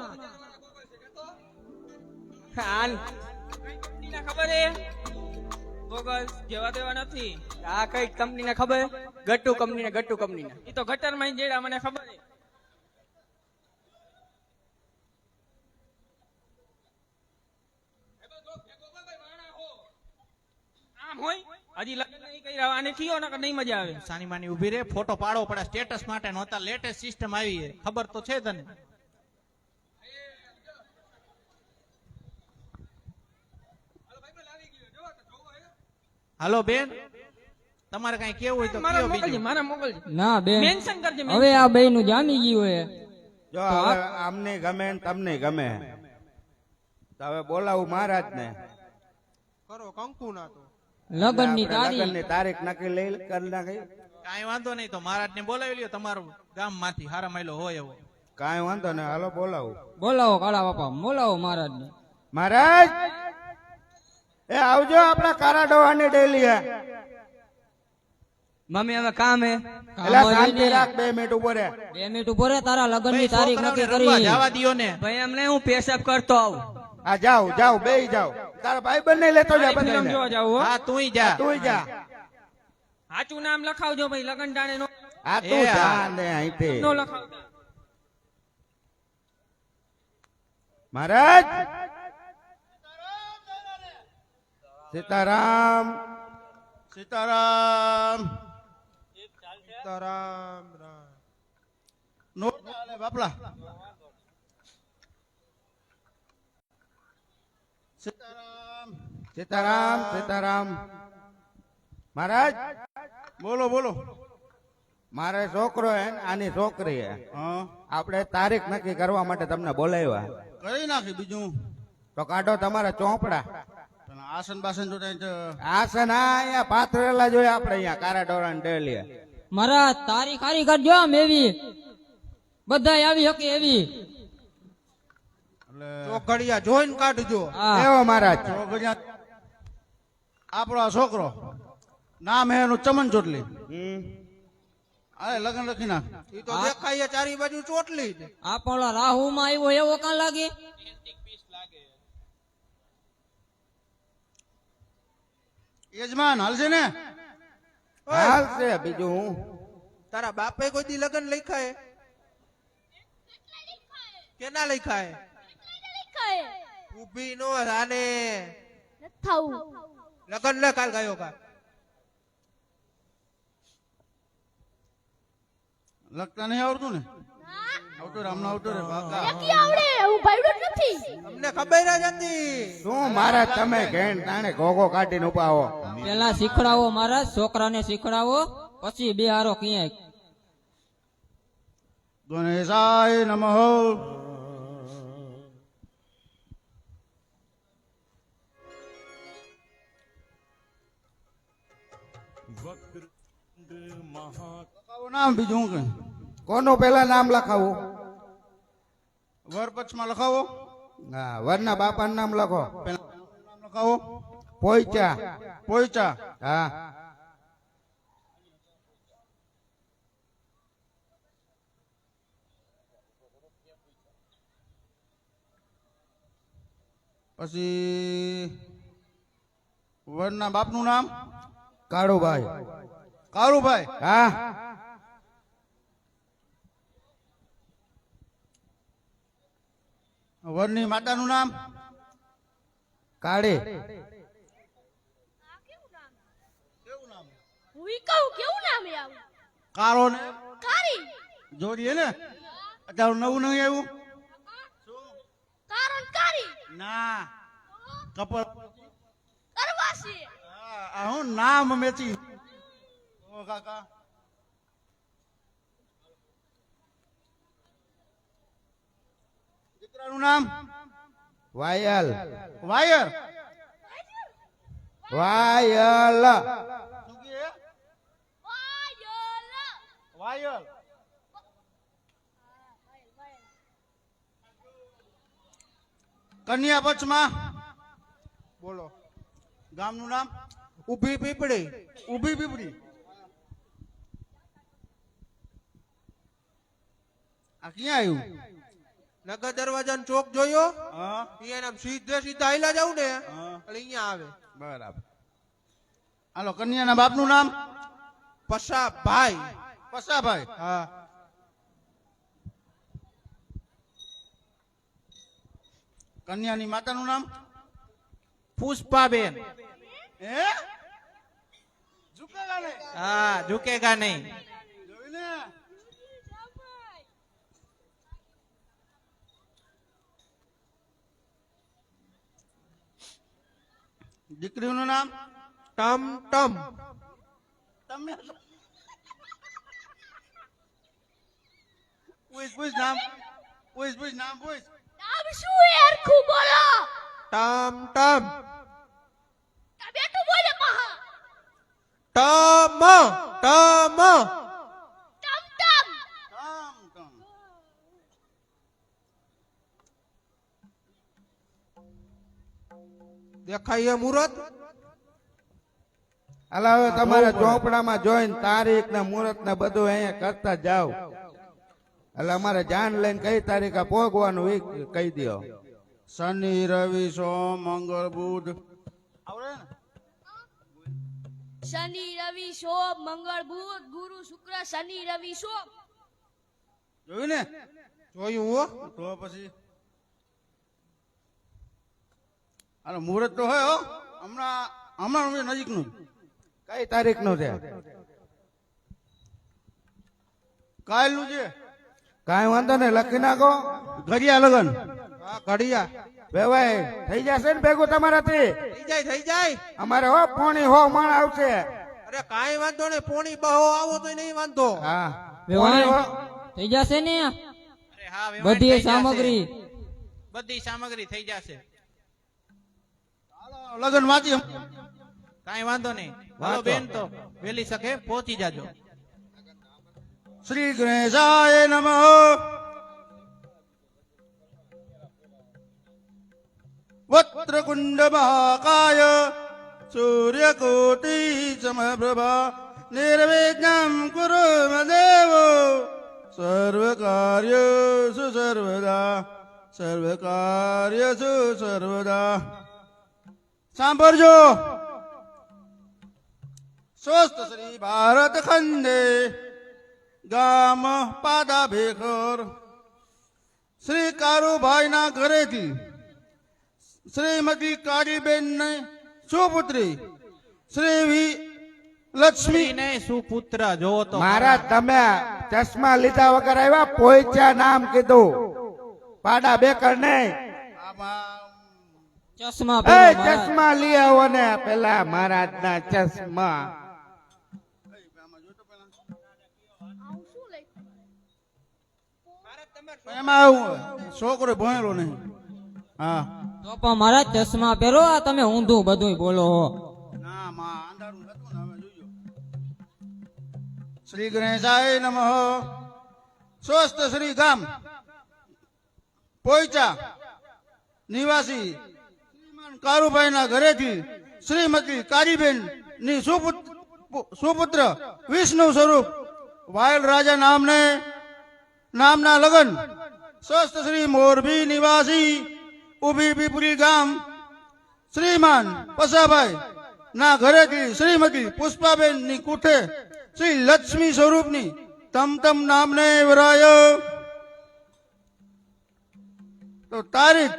કંપનીના ખબર હે ગોગલ્સ જેવા તેવા નથી આ કઈ કંપનીને ખબર ગટ્ટુ કંપનીને ઈ તો ગટર માં જેડા મને ખબર હે આમ હોય હજી લગ્ન નહીં કર્યા આને કીયો નકર નહીં મજા આવે સાની માની ઉભી રે ફોટો પાડવો પડે સ્ટેટસ માટે નહોતા લેટેસ્ટ સિસ્ટમ આવી છે ખબર તો છે તને હાલો બેન તમારે કઈ કેવું હોય તો મારા કયો મોકલજે બીજું મારા મોકલજે ના બેન મેન્શન કરજે હવે આ બે નું જામી ગયું હે જો હવે અમને ગમે ને તમને ગમે તો હવે બોલાવું મહારાજ ને કરો કંકુ ના તો લગ્ન ની તારીખ લગ્નની તારીખ નક્કી લઈ કરી નાખી કાંઈ વાંધો નહીં તો મહારાજ ને બોલાવી લ્યો તમારું ગામ માંથી હારા માયલો હોય એવો કાંઈ વાંધો ને હાલો બોલાવું બોલાવો કાળા બાપા બોલાવો મહારાજ ને મહારાજ એ આવજો આપણા કારા ડોહાની ડેલી હે મમ્મી હવે કામ હે એલા શાંતિ રાખ 2 મિનિટ ઉભો રે 2 મિનિટ ઉભો રે તારા લગ્ન ની ભાઈ, તારીખ છોકરાઓને નક્કી રમવા કરી જવા દ્યો ને ભાઈ એમને હું પેશાબ કરતો આવું આ જાઓ બેહી જાઓ તારા ભાઈ બંને લેતો જા ફિલ્મ બધાને જોવા જાવ હો હા તુંય જા તું જા સાચું નામ લખાવજો ભાઈ લગન ટાણે નો આ તું એ જા હા. ને અહીંથી નો લખાવતા મહારાજ સીતારામ સીતારામ સીતારામ રામ. નો ચાલે બાપલા સીતારામ સીતારામ સીતારામ મહારાજ બોલો બોલો મારે છોકરો હે ને આની છોકરી હે આપણે તારીખ નક્કી કરવા માટે તમને બોલાવ્યા કરી નાખી બીજું તો કાઢો તમારા ચોપડા આસન બાસન જો આસન આ અહીંયા પાથરેલા જોઈએ આપણે અહીંયા કારા ડોરાની ડેલી મહારાજ તારીખ હારી કાઢજો આમ એવી બધા આવી શકે એવી ચોઘડિયા જોઈને કાઢજો હા એવો મહારાજ આપણો આ છોકરો નામ હે એનું ચમન ચોટલી હમ. અરે લગ્ન લખી નાખ ઈ તો દેખાય છે ચારી બાજુ ચોટલી જ. આપણો રાહુ માં આવ્યો એવો કાં લાગે યજમાન હાલશે ને હાલશે બીજું હું તારા બાપે કોઈ દી લગન લખાય કેના લખાય ઊભી નો રાને લગન લે કાલ ગયો કા લખતા નહીં આવડતું ને આવતું રે હમણાં આવતું રે બાકા અમને ખબર જ હતી શું મહારાજ તમે ઘેણ તાણે ઘોઘો કાઢીને ઉભા હો પેલા શીખડાવો મહારાજ છોકરાને શીખડાવો પછી બે હારો ક્યાંય ગણેશાય નમઃ લખાવો નામ બીજું હું કઈ કોનું પેલા નામ લખાવું વર પક્ષમાં લખાવો હા વરના બાપાનું નામ લખો પેલા નામ લખાવો પોઈચા પોઈચા હા પછી વરના બાપનું નામ કાળુભાઈ કાળુભાઈ હા વરની માતાનું નામ કાળી કાળો ને જોડીએ ને અત્યારે નવું નહીં આવ્યું ના કપલ આ હું નામ મેચી ઓ કાકા દીકરાનું નામ વાયલ વાયર વાયલ શું કહે? વાયલ કન્યા પક્ષમાં ગામનું નામ ઊભી પીપળી. ઊભી પીપળી. આ ક્યાં આવ્યું? નગર દરવાજાનો ચોક જોયો? હા અહીંયા આમ સીધે સીધા હાલ્યા જાવ ને હા. એટલે અહીંયા આવે. બરાબર. હાલો, કન્યાના બાપનું નામ પસાભાઈ. પસાભાઈ. હા. કન્યાની માતાનું નામ પુષ્પાબેન. હે ઝુકેગા નહીં. હા, ઝુકેગા નહીં. જોયું ને? દીકરીનું નામ ટમ ટમ. તમે પૂછ નામ પૂછ નામ પૂછ. નામ શું એ હરખું બોલો ટમ ટમ. તા બેટું બોલે મહા ટમ ટમ. ટમ ટમ કામ કામ. દેખાય એ મુહૂર્ત? હાલો હવે તમારા ચોપડામાં જોઈને તારીખ ને મુહૂર્ત ને બધું અહીંયા કરતા જાવ. એટલે અમારે જાન લઈને કઈ તારીખે પોગવાનું એ કહી દો. શનિ રવિ સોમ મંગળ બુધ આવડે ને? શનિ રવિ સોમ મંગળ બુધ ગુરુ શુક્ર શનિ રવિ સોમ જોયું ને? જોયું હો. તો પછી હાલો, મુહૂર્ત તો હોય હો. હમણાં નજીકનું કઈ તારીખનું છે? કાલનું છે. કાંઈ વાંધો નહીં, લખી નાખો. ઘડિયા લગન. હા, ઘડિયા. વેવાય થઈ જશે ને ભેગું તમારાથી? થઈ જાય થઈ જાય. અમારે હો પોણી હો માણ આવશે. અરે કાંઈ વાંધો નહીં, પોણી બહો આવો તો નહીં વાંધો. હા વેવાય પોણી હો. થઈ જશે ને અરે હા, વેવાણ બધી થઈ જશે. સામગ્રી બધી સામગ્રી થઈ જશે. લગન વાંચી. કાંઈ વાંધો નહીં. હાલો વાંચો. બેન, તો વહેલી શકે પહોંચી જાજો. શ્રી ગણેશાય નમઃ. વક્રકુંડ મહાકાય સૂર્યકોટિ સમપ્રભા નિર્વિઘ્નં કુરુ મદેવ સર્વકાર્યેષુ સર્વદા સર્વકાર્યેષુ સર્વદા. સાંભળજો. સ્વસ્થ શ્રી ભારત ખંડે ગામ પાદા ભેખર શ્રી કારુભાઈના ઘરેથી શ્રીમતી કાળીબેન સુપુત્રી શ્રી લક્ષ્મી ને સુપુત્ર જોવો તો મારા તમે ચશ્મા લીધા વગર આવ્યા? પોઈચા નામ કીધું, પાડા બેકર નહીં. ચશ્મા એ પહેરો મહારાજ. ચશ્મા લઈ આવો ને પેલા મહારાજ ના ચશ્મા. આવું શું લખ્યું એમાં આવું છોકરો ભણેલો નહીં. હા તો પણ મારા ચશ્મા પહેરો. આ તમે ઊંધું બધું બોલો હો. ના માં અંધારું હતું ને, હવે જોજો. શ્રી ગણેશાય નમઃ. સ્વસ્થ શ્રી ગામ પોઈચા નિવાસી શ્રીમાન કારુભાઈના ઘરેથી શ્રીમતી કારીબેન ની સુપુત્ર વિષ્ણુ સ્વરૂપ વાયલ રાજા નામના લગન સ્વસ્થ શ્રી મોરબી નિવાસી ઉભી પીપળી ગામ શ્રીમાન પસાભાઈ ના ઘરેથી શ્રીમતી પુષ્પાબેન ની કુઠે શ્રી લક્ષ્મી સ્વરૂપની તમ નામને વરાય. તો તારીખ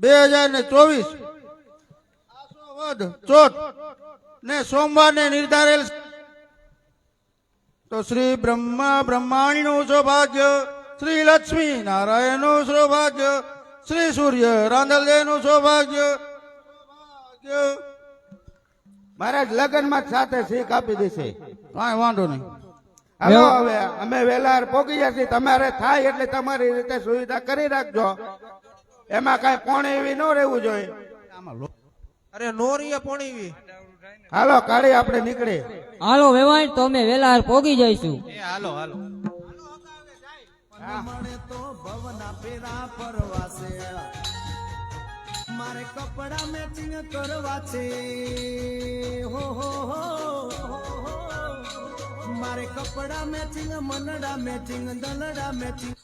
2024 આસો વદ ચોથ ને સોમવારને નિર્ધારેલ. તો શ્રી બ્રહ્માણીનું સૌભાગ્ય, શ્રી લક્ષ્મી નારાયણનું સૌભાગ્ય, શ્રી સૂર્ય રાંદલદેવનું સૌભાગ્ય. મહારાજ લગ્ન માં સાથે શીખ આપી દેશે. કાંઈ વાંધો નહીં. હાલો હવે અમે વેલા પોગી જશે. તમારે થાય એટલે તમારી રીતે સુવિધા કરી રાખજો. એમાં કઈ પોણી એવી ન રહેવું જોઈએ. અરે નોરીએ પોણીવી. હાલો કાઢી આપણે નીકળી. હાલો વેવાય, તો અમે વેલા પોગી જઈશું. એ હાલો હાલો. મારે તો ભવના પેરા પરવાસે મારે કપડા મેચિંગ કરવા છે હો હો હો મારે કપડા મેચિંગ મનડા મેચિંગ દલડા મેચિંગ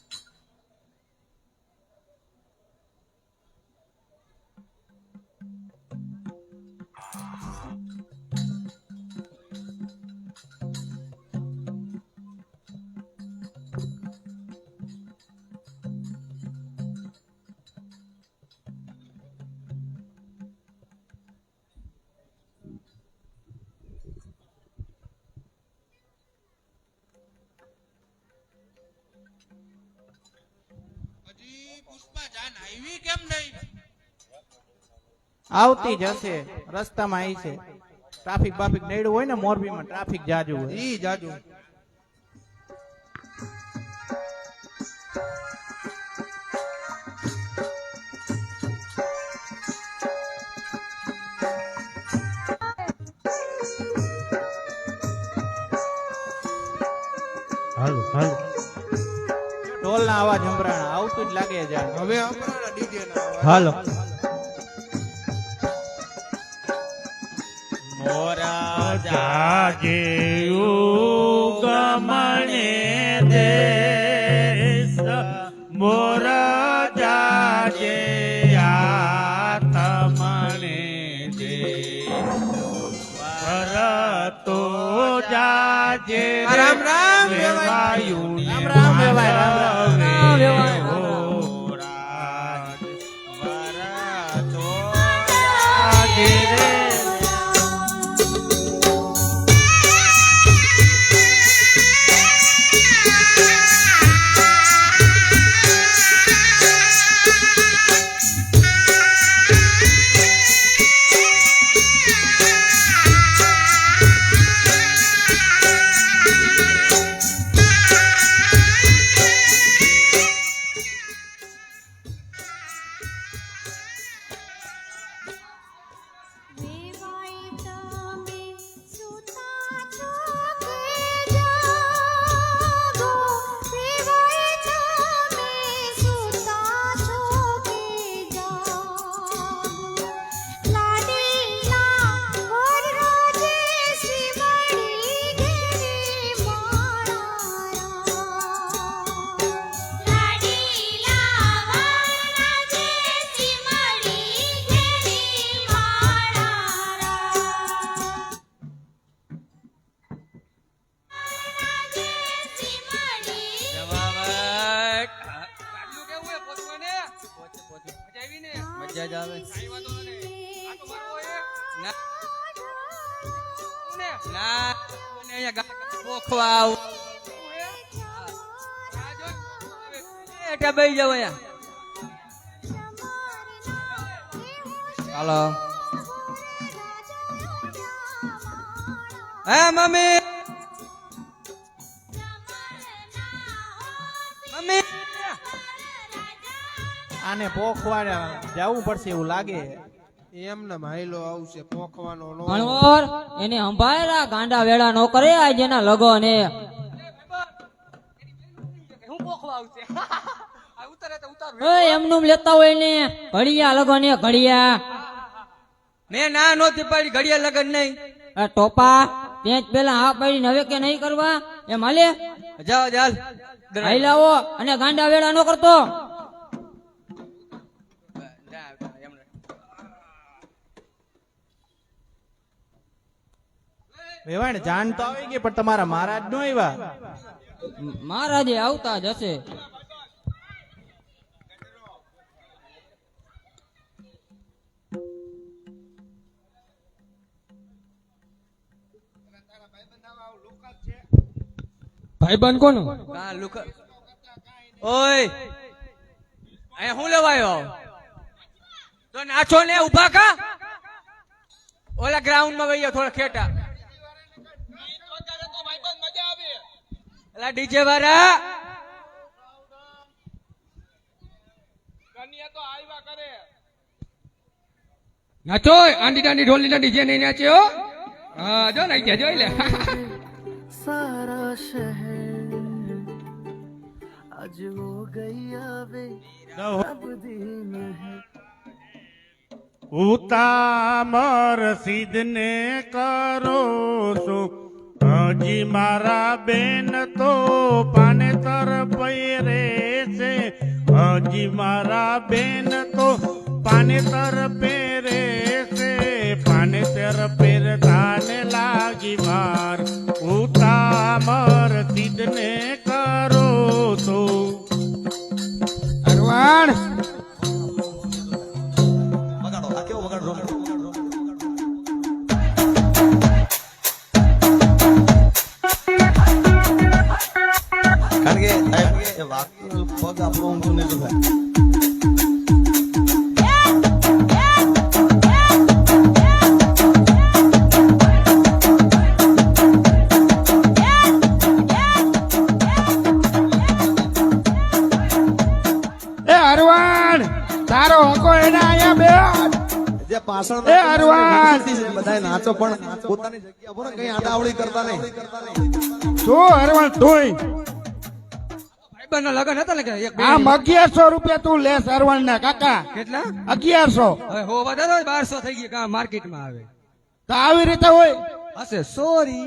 હજી પુષ્પા જાન આવી કેમ નહીં? આવતી જ હશે, રસ્તામાં આવી છે. ટ્રાફિક બાફિક નડ્યું હોય ને, મોરબીમાં ટ્રાફિક જાજુ હોય. ઈ જાજુ. હાલો હાલો ઢોલના અવાજ સંભળાણા, આવતું જ લાગે છે. હવે હમણાં ડીજે ના અવાજ. હાલો મોરા જાગે ગમણે દેશ મોર જાગે આત્મણે દેશ જાજે રામ રામ વેવાયું રામ રામ વેવાય, રામ રામ. રામ વેવાય. જાજે રે મજા જ આવે. ના અહીંયા ગોખવા આવું. એટલે બેસી જાવ અહીંયા. હાલો. હે મમ્મી મમ્મી આને પોખવા જવું પડશે એવું લાગે. એમને માયલો આવશે પોખવાનો નો. અણવર એને સંભાળેલા ગાંડા વેડા નો કરે આજ એના લગન એ. હું ગોખવા આવશે. આ ઉતારે તો ઉતાર. એ એમનું લેતા હોય ને ઘડિયા લગન એ ઘડિયા. મેં ના નહોતી પાડી ઘડિયા લગન નહીં. એ ટોપા તે જ પેલા હા પાડીને હવે કે નહીં કરવા એમ હાલે. જાઓ ચાલ. આઈ લાવો અને ગાંડા વેડા નો કરતો. વેવાણ જાન તો આવી ગઈ, પણ તમારા મહારાજ નો આવ્યા. મહારાજે આવતા જ હશે. ભાઈબંધ કોનું? હા લુક. ઓય અહીંયા હું લેવાયો? તો નાચો ને ઉભા કા. ઓલા ગ્રાઉન્ડ માં વહી થોડા ખેટા. એલા ડીજે વાળા કન્યા તો આવ્યા કરે. નાચો આંડી દાંડી ઢોલી ના ડીજે નહીં નાચ્યો. હા જો નાઈ ગયા જોઈ લે. सारा शहर आज हो गई आवे अब दिन है ઉતામર સિદ્ધને કરો છો હજી મારા બેન તો પાનેતર પહેરે છે હજી મારા બેન તો પાનેતર પહેરે છે પાનેતર પહેરતાને લાગી વાર ઉતામર સિદ્ધને કરો છો અરવાણ કારણ કે સાહેબ એ વાગતું પગ આપણો ઊંધું નહીં દુખાય. એ અરવાણ તારો હકો એના અહીંયા બે જે પાછળ એ અરવાણ બધાય નાચો પણ પોતાની જગ્યા પર કઈ આડાવડી કરતા નહીં. શું અરવાણ તુંય ભાઈબંધના લગન હતા ને કે એક બે આમ 1100 રૂપિયા તું લેસ અરવાણ ના કાકા કેટલા 1100 હવે હો વધારે 1200 થઈ ગયા માર્કેટમાં આવે તો આવી રીતે હોય હશે સોરી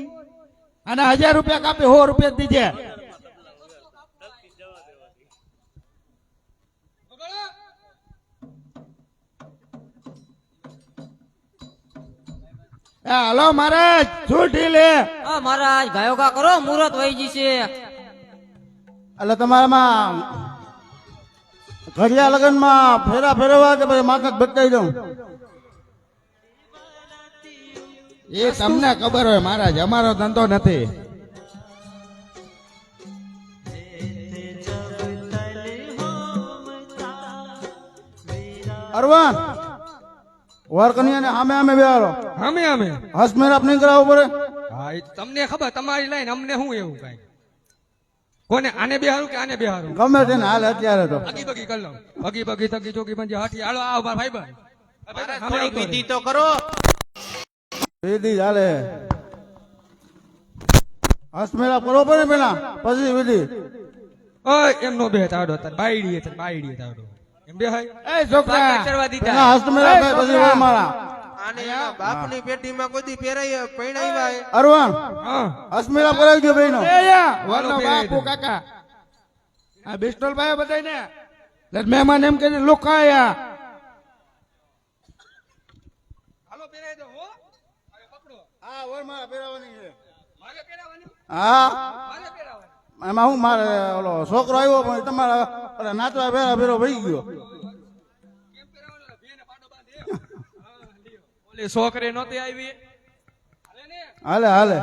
અને 1000 રૂપિયા કાપી 100 રૂપિયા દીજે એ હાલો મહારાજ છૂટી લે હા મહારાજ ગાયોગા કરો મુહૂર્ત વહી જશે એટલે તમારામાં ઘડિયા લગનમાં ફેરા ફેરવા કે પછી માથા બતાવી દઉં એ તમને ખબર હોય મહારાજ અમારો ધંધો નથી અરવાન વાર કન્યાને આમે આમે બેહારો અમે અમે હસ મેરાપ નહીં કરાવવો પડે હા એ તમને ખબર તમારી લાઈન અમને શું એવું કઈ કોને આને બેહારું કે આને બેહારું ગમે તેને હાલ અત્યારે તો અગી બગી કરી લઉં અગી બગી થકી ચોકી બંજી હાથી હાલો આવ મારા ભાઈબંધ થોડીક વિધિ તો કરો વિધિ ચાલે હસ મેરાપ કરવો પડે પેલા પછી વિધિ ઓય એમ નો બે તાડો તાર બાયડી તાડો એમ બેહાય એ છોકરા ચડવા દીધા પેલા હસ મેરાપ થાય પછી હોય મારા આને એના બાપની પેટીમાં કોઈ દી પહેરાય પૈણાવ્યા હે. અરવાન હા હસ મેરાપ કરાવી દો બેનો વાલો બાપુ કાકા આ બિસ્ટોલ ભાઈ બધાય ને એટલે મહેમાન એમ કે લોકાયા હાલો પહેરાઈ દો હો હવે પકડો હા ઓર મારા પહેરાવાની છે મારે પહેરાવાની હા મારે પહેરાવાની એમાં હું મારે ઓલો છોકરો આવ્યો પણ તમારા ઓલા નાચવા ભેરા ભેરો વહી ગયો કેમ પહેરાવાનો બેને પાડો બાંધે ઓલે છોકરે નહોતી આવી હાલે ને હાલે હાલે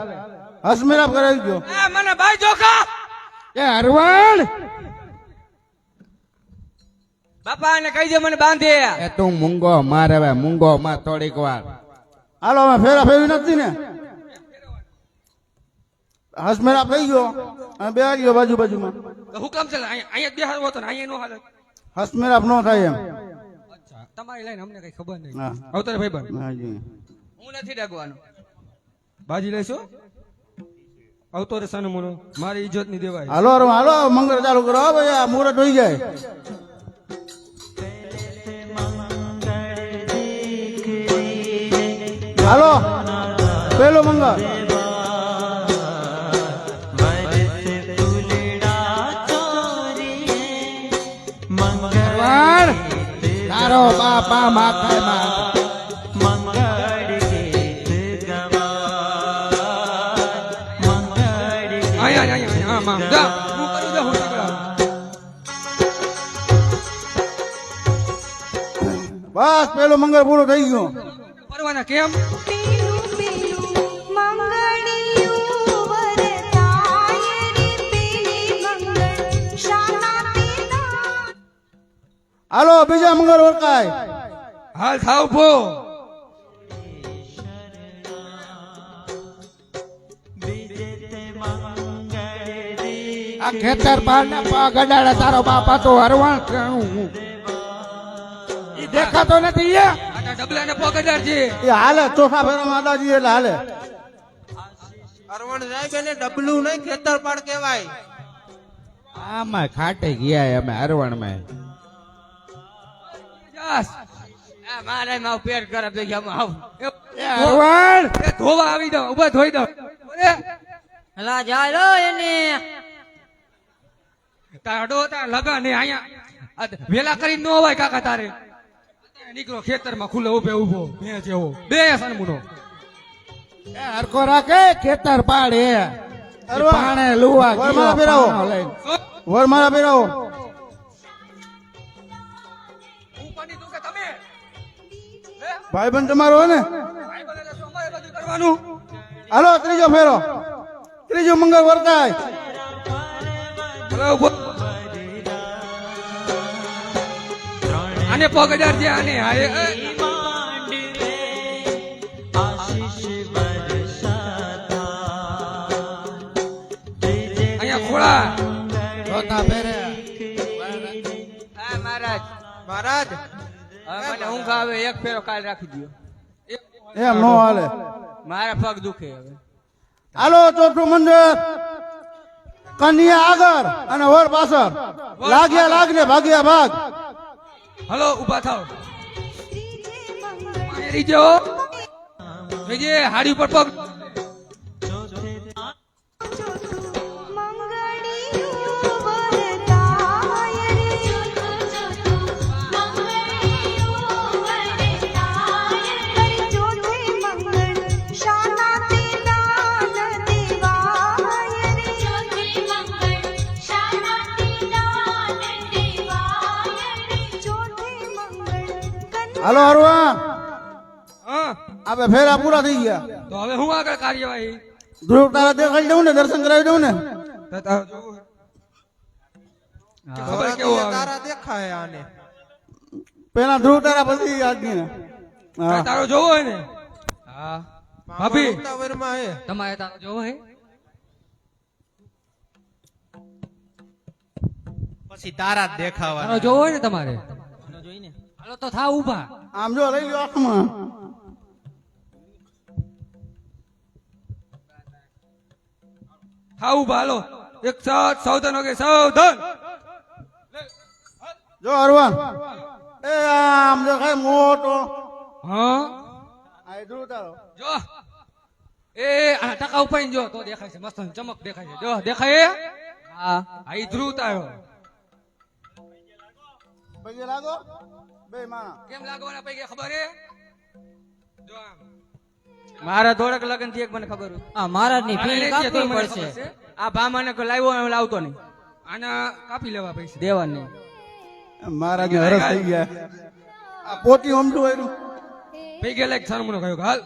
હસમેરાપ કરાવી દો એ મને ભાઈ જોખા એ અરવાણ બાપા ને કહી દે મને બાંધે એ તું મૂંગો માર હવે મૂંગો માં થોડીક વાર હાલો અમે ફેરા ફેરવી નથી ને હસમેરાપ થઈ ગયો અને બેહી ગયો બાજુ બાજુમાં તો હુકમ છે અહીંયા જ બેહારવો હતો ને અહીંયા નો હાલત હસમેરાપ ન થાય એમ અચ્છા તમારી લાઈન અમને કઈ ખબર નહીં હા. આવતારે ભાઈ બંધ હાજી હું નથી ડગવાનો બાજી લેશો આવતો રે સાનો મોનો મારી ઇજ્જત ની દેવાય હાલો અરવાણ હાલો મંગળ ચાલુ કરો હો ભાઈ આ મુહૂર્ત હોઈ જાય હાલો પેલો મંગળ અરવાણ તારો બાપા માથે માં અહીંયા હા માં જા હું કરી દઉં હું ઠીકરા બસ પેલો મંગળ પૂરો થઈ ગયો પરવાના કેમ હાલો બીજા મંગળ ઓળખાય હાલ થાવ ભો આ ખેતર પાર ને પગ અડાડે તારો બાપા તો હરવાણ ઈ દેખાતો નથી એ આટા ડબલા ને પગડાર છે હાલે ચોખા ફેરા માતાજી એટલે હાલે અરવણ સાહેબ એને ડબલું નહીં ખેતરપાળ કહેવાય. આમાં ખાટે ગયા અમે હરવણ માં જાસ આ મારે મારું પેટ ખરાબ થઈ ગયા આમ આવ એ હરવાણ એ ધોવા આવી દો ઉભા ધોઈ દો અરે અલા જાય લો એને તાડો તાર લગા ને અહીંયા આ વેલા કરી ન હોય કાકા તારે નીકળો ખેતરમાં ખુલ્લો ઉભે ઉભો મેં જેવો બે સનમુનો એ હરખો રાખે ખેતર પાડે પાણે લુવા વર મારા ફેરાવો. વર મારા પહેરાવો. ઉપરની તું કે તમે ભાઈબંધ તમારો હે ને? ભાઈ બને તો અમારે બધું કરવાનું હાલો ત્રીજો ફેરો. ત્રીજો મંગળ વર્તાય. હલો ઉભો. આને પગ અડાડજે આને હાય અહીંયા ખોળા જોતા ફેરે હા મહારાજ મહારાજ હવે મને ઊંઘ આવે એક ફેરો કાલ રાખી દો એમ નો હાલે. મારા પગ દુખે હવે હાલો ચોથું મંદિર. કન્યા આગળ અને વર પાછળ. લાગ્યા લાગ ને ભાગ્યા ભાગ. હલો ઉભા થાવ મારી જો જોજે હાડી ઉપર પગ હાલો હરવા. હા આપણે ફેરા પૂરા થઈ ગયા. તો હવે હું આગળ કાર્યવાહી ધ્રુવ તારા દેખાડી દઉં ને, દર્શન કરાવી દઉં ને. તો તારો જોવું હે. ખબર કેવો આવે તારા દેખાય આને. પેલા ધ્રુવ તારા પછી આજની ને. હા. તારો જોવો હે ને હા ભાભી ઉતાવળમાં હે. તમારે તારો જોવો હે પછી તારા જ દેખાવા. તારો જોવો હે ને તમારે જોઈને હાલો તો થાવ ઊભા આમ જો લઈ લ્યો હાથમાં. થાવ ઊભા હાલો એક સાથ સાવધાન વગે સાવધાન જો હરવા. એ આમ દેખાય મોટો. હા આ ધ્રુવ તારો. જો એ આ ટકા ઉપાઈને જો તો દેખાય છે મસ્ત ચમક દેખાય છે જો દેખાય હા આ ઈ ધ્રુવ તારો પગે લાગો બે માણા. કેમ લાગવાના પૈકી ખબર હે જો આમ મારા ધોળક લગન થી એક મને ખબર હોય આ મહારાજ ની આને ફી લઈ જઈએ તો કાપવી મને પડશે ખબર છે. આ ભામાને કોઈ લાવ્યો હોય, લાવતો નહીં આના કાપી લેવા પૈસા દેવા નહીં મહારાજ ને હરસ થઈ ગયા. આ પોતી ઓમડું આવ્યું. પૈકી લાગ સરમુનો કયો હાલ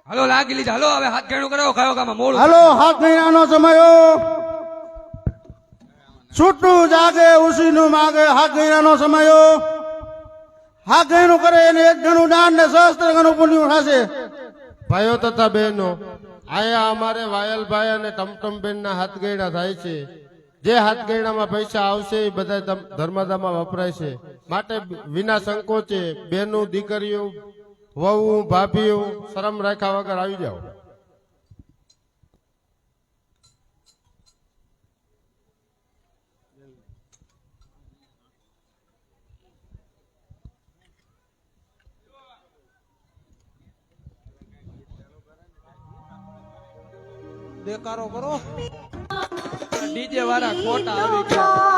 હાલો લાગી લીધા હાલો હવે હાથ ઘેણું કરાવો કયો કામાં મોડું હાલો 7 મહિનાનો સમયો. છૂટું જાગે ઉસીનું માગે. 7 મહિનાનો સમયો. 7 ગણું કરે એને 1 ગણું દાન ને સહસ્ત્ર ગણું પુણ્ય થશે. ભાઈઓ તથા બહેનો, આયા અમારે વાયલભાઈ અને ટમટમબેન ના હાથ ગયડા થાય છે. જે હાથ ગયડામાં પૈસા આવશે એ બધા ધર્મદામાં વપરાય છે. માટે વિના સંકોચે બહેનો, દીકરીઓ, વહુ, ભાભીઓ શરમ રાખ્યા વગર આવી જાઓ. દેકારો કરો. ડીજે વાળા ખોટા આવી ગયા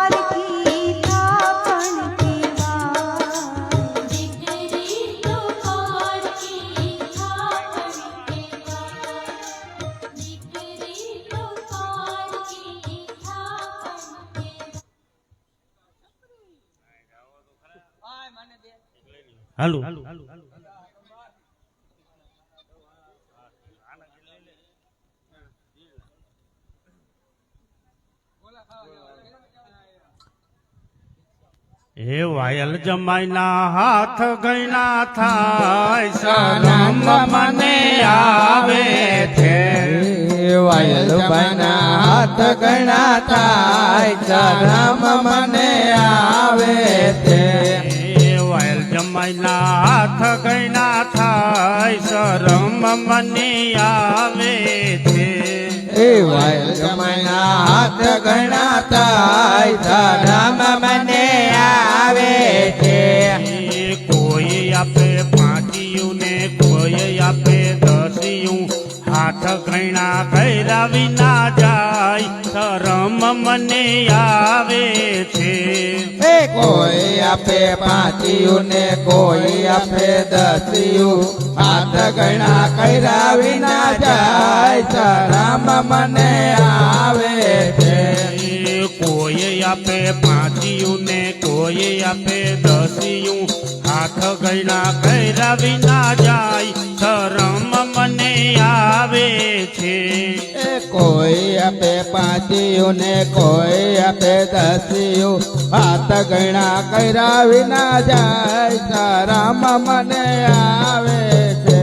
હાલો એ વાયલ જમાઈના હાથ ગયના થાય શરમ મને આવે છે. વાયલ બના હાથ ગણા થાય શરમ મને આવે છે. એ વાયલ જમાઈના હાથ ગયના થાય શરમ મને આવે છે. એ વાયલ જમાઈના હાથ ગણા થાય શરમ મને આવે ઘણા કર્યા વિના જાય શરમ મને આવે છે. એ કોઈ આપે પાંચિયું ને કોઈ આપે દસિયું હાથ ગણા કર્યા વિના જાય શરમ મને આવે છે. કોઈ આપે પાંચિયું ને કોઈ આપે દસિયું હાથ ગણા કર્યા વિના જાય શરમ મને આવે છે. એ કોઈ આપે પાંચિયું ને કોઈ આપે દસિયું હાથ ગણા કર્યા વિના જાય શરમ મને આવે છે.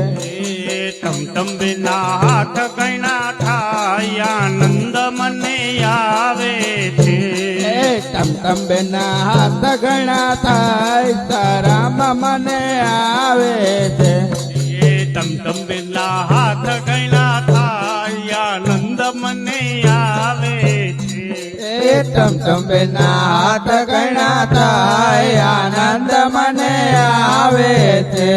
ટમટમ વિના હાથ ગણા થાય આનંદ મને આવે છે. ટમટમ બેના હાથ ઘણા થાય શરમ મને આવે છે. ટમટમ વિના હાથ ગણા થાય આનંદ મને આવે છે. ટમટમ બેના હાથ ઘણા થાય આનંદ મને આવે છે.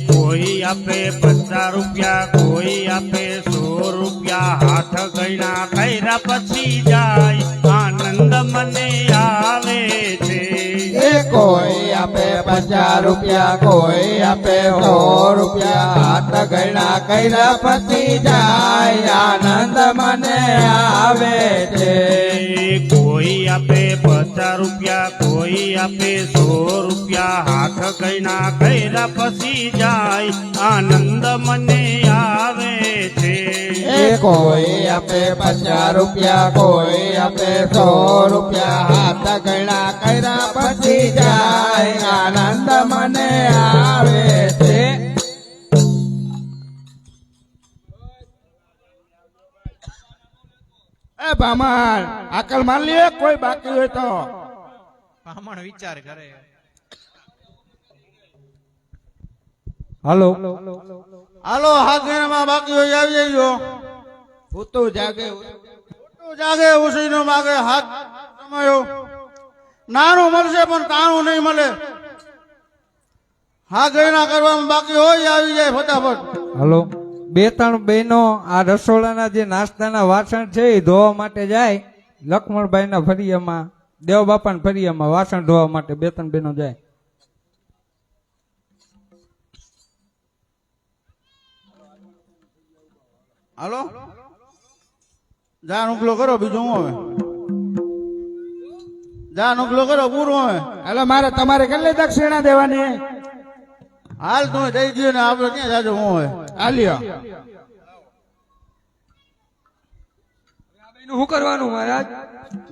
કોઈ આપે 50 રૂપિયા કોઈ આપે 100 રૂપિયા હાથ ગણા કર્યા પછી જાય આનંદ મને આવે છે. કોઈ આપે 50 રૂપિયા કોઈ આપે 100 રૂપિયા હાથ ગણા કર્યા પછી જાય આનંદ મને આવે છે. કોઈ આપે 50 રૂપિયા કોઈ આપે 100 રૂપિયા હાથ ગણા કર્યા પછી જાય આનંદ મને આવે છે. કોઈ આપે 50 રૂપિયા કોઈ આપે 100 રૂપિયા હાથ ગણા કર્યા પછી જાય આનંદ મને આવે છે. એ બામણ આકલ માન લે કોઈ બાકી હોય તો. બ્રાહ્મણ વિચાર કરે. હાલો હાલો હાગેણામાં બાકી હોય આવી જજો. ભૂતું જાગે તું જાગે ઉસીનો માગે હાથ સમાયો. નાનું મળશે પણ કાણું નહીં મળે. હાગેણા કરવામાં બાકી હોય આવી જાય ફટાફટ. હાલો 2-3 બહેનો આ રસોડાના જે નાસ્તાના વાસણ છે એ ધોવા માટે જાય લક્ષ્મણભાઈના ફરિયામાં દેવબાપાના ફરિયામાં વાસણ ધોવા માટે 2-3 બહેનો જાય. હાલો જા ઉકલો કરો બીજું હું હવે. જા ઉકલો કરો પૂરું હવે. એટલે મારે તમારે કેટલી દક્ષિણા દેવાની? હાલ તું દઈ ગયો ને આપણે ક્યાં જાજો હું હવે. આલ્યો શું કરવાનું મહારાજ?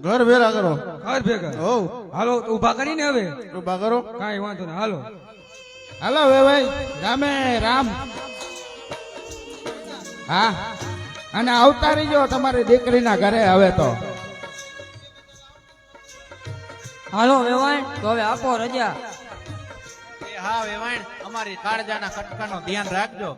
ઘર ભેરા કરો. ઘર ભેગા હોવ હાલો ઉભા કરીને હવે ઉભા કરો. કાંઈ વાંધો નહીં હાલો. હાલો વે ભાઈ રામે રામ. હા અને આવતા રહીજો તમારી દીકરીના ઘરે હવે તો. હાલો વેવાણ તો હવે આપો રજા. હા વેવાણ અમારી કાળજાના ખટકાનો ધ્યાન રાખજો.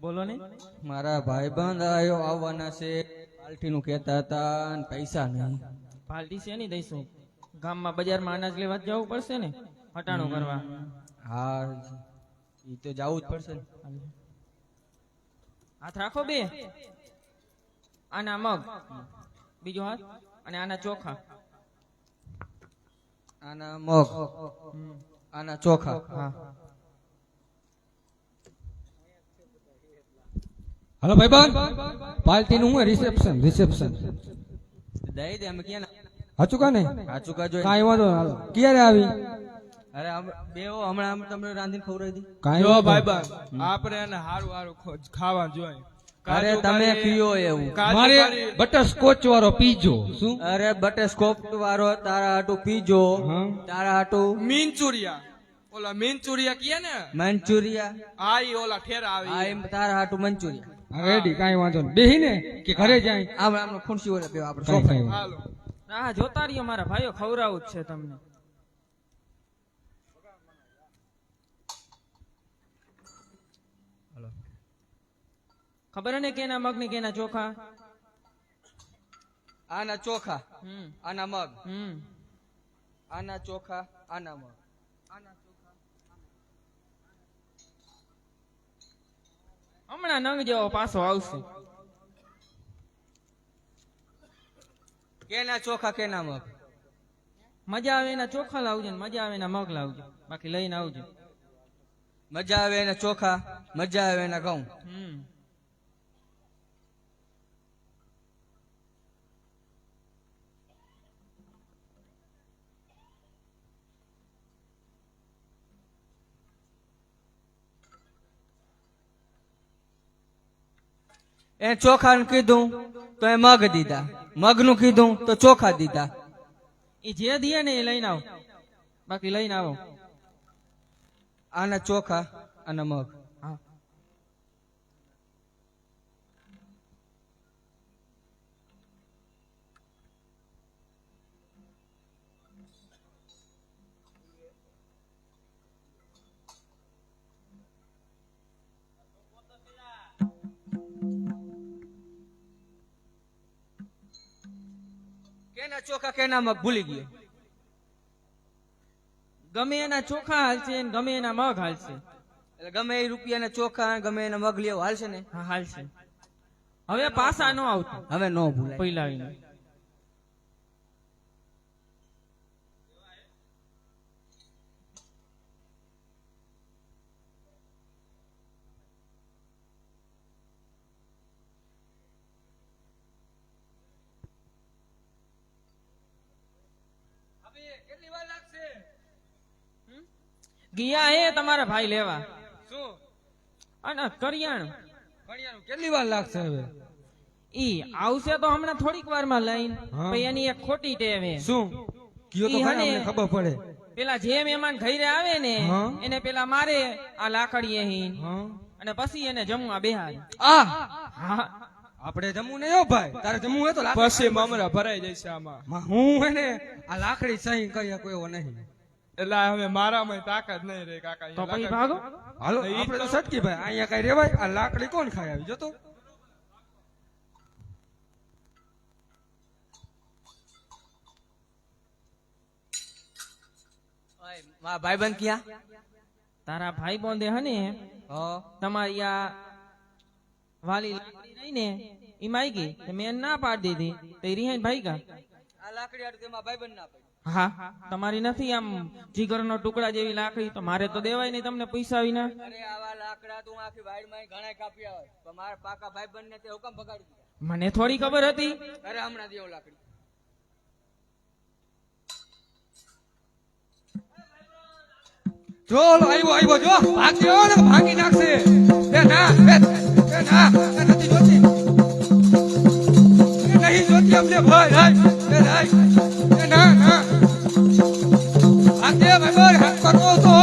બોલો ને મારા ભાઈબંધ આવ્યો આવવાના છે પાર્ટીનું કહેતા હતા અને પૈસા નહીં. પાર્ટી છે નહીં દઈશું. ગામમાં બજારમાં અનાજ લેવા જવું પડશે ને હટાણું કરવા. હા એ તો જવું જ પડશે ને. હાથ રાખો બે. આના મગ, બીજો હાથ, અને આના ચોખા. આના મગ, આના ચોખા. હા. હાલો ભાઈબંધ પાર્ટી નું રિસેપ્શન દઈ દે અમે ક્યાં હાચું કા ને સાચું કાજો. કાંઈ વાંધો ના હાલો. ક્યારે આવી અરે બેવો હમણાં તમને રાંધીને ખવડાવી દી. કાંઈ જો વાંધો ભાઈબંધ આપણે એને હારું હારું ખાવા જોઈએ. અરે તમે પીઓ એવું. મારે બટરસ્કોચ વાળો પીજો. શું અરે બટરસ્કોપ વાળો તારા હાટુ પીજો. હા. તારા હાટુ મીનચુરિયા ઓલા મીનચુરિયા કીએ ને મંચુરિયા. આ ઈ ઓલા ઠેરા આ આવી એમ તારા હાટુ મંચુરિયા. રેડી કાંઈ વાંધો નહીં. બેહી ને કે ઘરે જાય આમ ખુરશી ઓલે બેવો આપણે કાંઈ સોફા. કાંઈ વાંધો હાલો હા જોતા રહ્યો મારા ભાઈઓ, ખવડાવું જ છે તમને. ખબર ને કેના મગ ને કેના ચોખા. આના ચોખા, હમ આના મગ, હમ આના ચોખા, આના મગ. હમણાં નંગ જેવો પાછો આવશે. કેના ચોખા કેના મગ. મજા આવે એના ચોખા લાવજો ને મજા આવે એના મગ લાવજો, બાકી લઈને આવજો. મજા આવે એના ચોખા, મજા આવે એના ઘઉં. હમ એ ચોખા નું કીધું તો એ મગ દીધા, મગ નું કીધું તો ચોખા દીધા. એ જે દે ને એ લઈને આવો, બાકી લઈને આવો. આના ચોખા, આના મગ. હા. કેના ચોખા કેના મગ ભૂલી ગયો. ગમે એના ચોખા હાલશે ને ગમે એના મગ હાલશે. એટલે ગમે એ રૂપિયાના ચોખા ગમે એના મગ લેવો હાલશે ને. હા હાલશે. હવે પાછા નો આવતું હવે ન ભૂલાય. પૈલાવીને. કેટલી વાર લાગશે? ગયા હે તમારા ભાઈ લેવા. શું અને કરિયાણું ભણિયાનું કેટલી વાર લાગશે હવે? ઈ આવશે તો હમણાં થોડીક વાર માં લઈને. હા. પછી એની એક ખોટી ટેવ હે. શું કયો તો ઈ ખરા, હને- અમને ખબર પડે. પેલા જે મહેમાન ઘરે આવે ને હા. એને પેલા મારે આ લાકડીએ હીન હા. અને પછી એને જમવા બેહાડે. આ હા આપણે જમવું નહીં હો ભાઈ, તારે જમવું હોય તો લાકડી પછી મમરા ભરાઈ જશે આમાં. હું હે ને આ લાકડી સહી કરી કોઈ એવો નહીં. એટલે હવે મારામાં તાકાત નહીં રે કાકા. તો પછી અહીંયા ભાગો. હાલો ઈ આપણે તો તો- સટકી ભાઈ, અહીંયા કઈ રેવાય. આ લાકડી કોણ ખાય આવી જતો. મારા ભાઈબંધ ક્યાં? તારા ભાઈ બોંધે હને હા. તમારી આ વાલી લાકડી રહી ને ઈ માગી તો મેં ના પાડી દીધી તો ઈ રિહાઈન ભાઈગા. આ લાકડી હાટુ તેમાં ભાઈબંધ ના પડી. હા તમારી નથી આમ જીગરનો ટુકડા જેવી લાકડી, તો મારે તો દેવાય નહીં તમને પૈસા વિના. અરે આવા લાકડા તું આખી વાડમાં ઘણા કાપી આવે પણ મારા પાકા ભાઈબંધ ને તે હુકમ ભગાડી દીધા. મને થોડી ખબર હતી. અરે હમણાં દેવો લાકડી. જો ઓલો આવ્યો જો ભાગી આવો ને ભાગી નાખશે. એ ના એ ના એ નથી જોતી, એ નહીં જોતી અમને ભાઈ. એ ના ભાગજે ભાઈ, હેલ્પ કરો તો.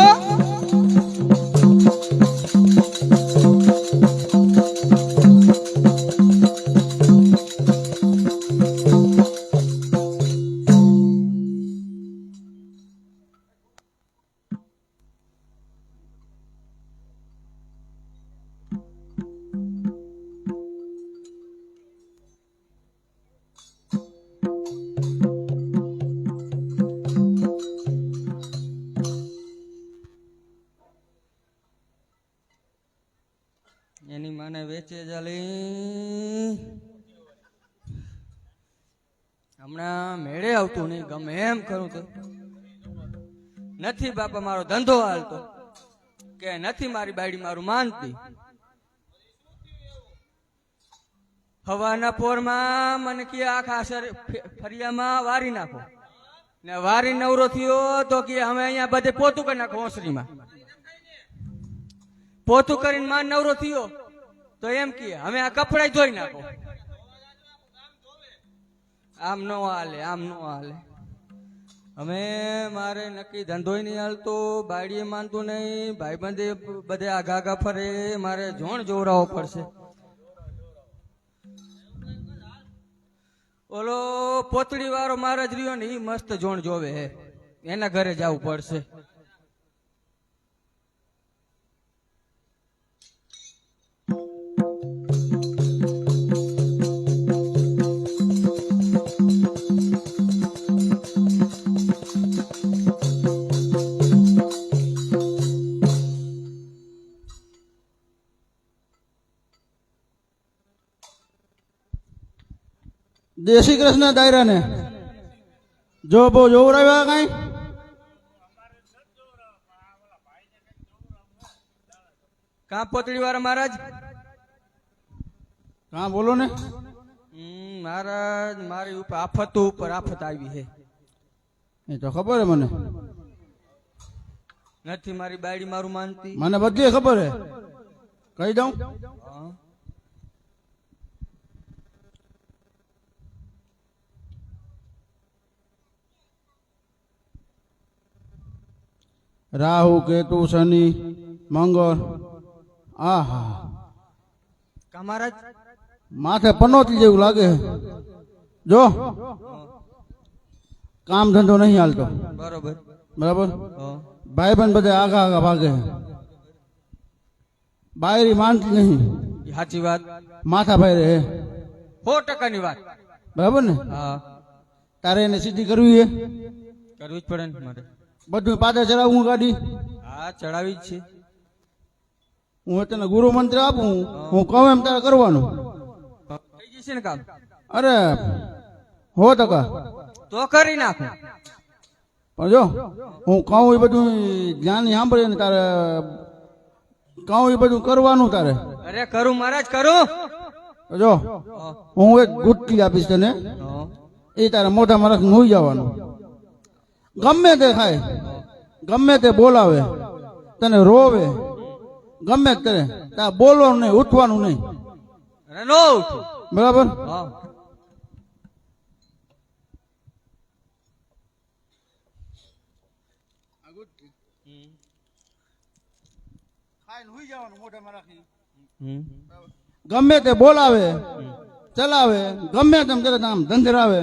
એની માને વેચે જાલી હમણાં મેળે આવતું નહીં, ગમે એમ કરું તો નથી બાપા મારો ધંધો હાલતો, કે નથી મારી બાયડી મારું માનતી. હવાના પોરમાં મને કે આખા ફરિયામાં વારી નાખો, ને વારી નવરો થયો તો કે અમે અહીંયા બધે પોતું કરી નાખો. ઓસરીમાં પોતું કરીને માન નવરો થયો તો એમ કે અમે આ કપડા ધોઈ નાખો. આમ નો હાલે, આમ નો હાલે. અમે મારે નક્કી ધંધોય નહીં હાલતો, બાયડીએ માનતું નહીં, ભાઈબંધે બધે આગા આગા ફરે, મારે જોણ જોવરાવો પડશે. ઓલો પોતળી વાળો મારા જ રહ્યો ને ઈ મસ્ત જોણ જોવે હે, એના ઘરે જવું પડશે. જય શ્રી કૃષ્ણ દાયરાને જો બહુ જોવરાવ્યા કઈ કાં પોતળી વાળા મહારાજ? હા બોલો ને. મહારાજ મારી ઉપર આફત આવી છે. એ તો ખબર હે મને, નથી મારી બાયડી મારું માનતી. મને બધી ખબર હે, કહી દઉં. રાહુ કેતુ શનિ મંગળ, આહા કા મહારાજ માથે પનોતી જેવું લાગે. જો કામ ધંધો નહીં હાલતો. બરોબર બરાબર. ભાઈબંધ બધા આગા આગા ભાગે, બાયરી માનતી નહીં. સાચી વાત, માથા ભાઈ રહે. 100% વાત. બરાબર ને? હા, તારે એને સીધી કરવી છે, કરવી જ પડે ને મારે. બધું પાછળ ચડાવું ગાડી. હા, ચડાવી જ છે. હું તને ગુરુ મંત્ર આપું, હું કહું એમ તારે કરવાનું. થઈ જશે ને કામ? અરે 100%. તો કરી નાખું. પણ જો હું કહું એ બધું ધ્યાન સાંભળે ને તારે કહું એ બધું કરવાનું તારે. અરે કરું મહારાજ, કરું. જો હું એક ગુટકી આપીશ તને, એ તારે મોઢામાં રાખીને હોઈ જવાનું. ગમે તે ખાય, ગમે તે બોલાવે, તને રોવે, ગમે તે કરે, તારે બોલવાનું નહીં, ઉઠવાનું નહીં. અરે નો ઉઠું. બરાબર. ગમે તે બોલાવે, ચલાવે, ગમે તેમ કરે, આમ ધંધરાવે,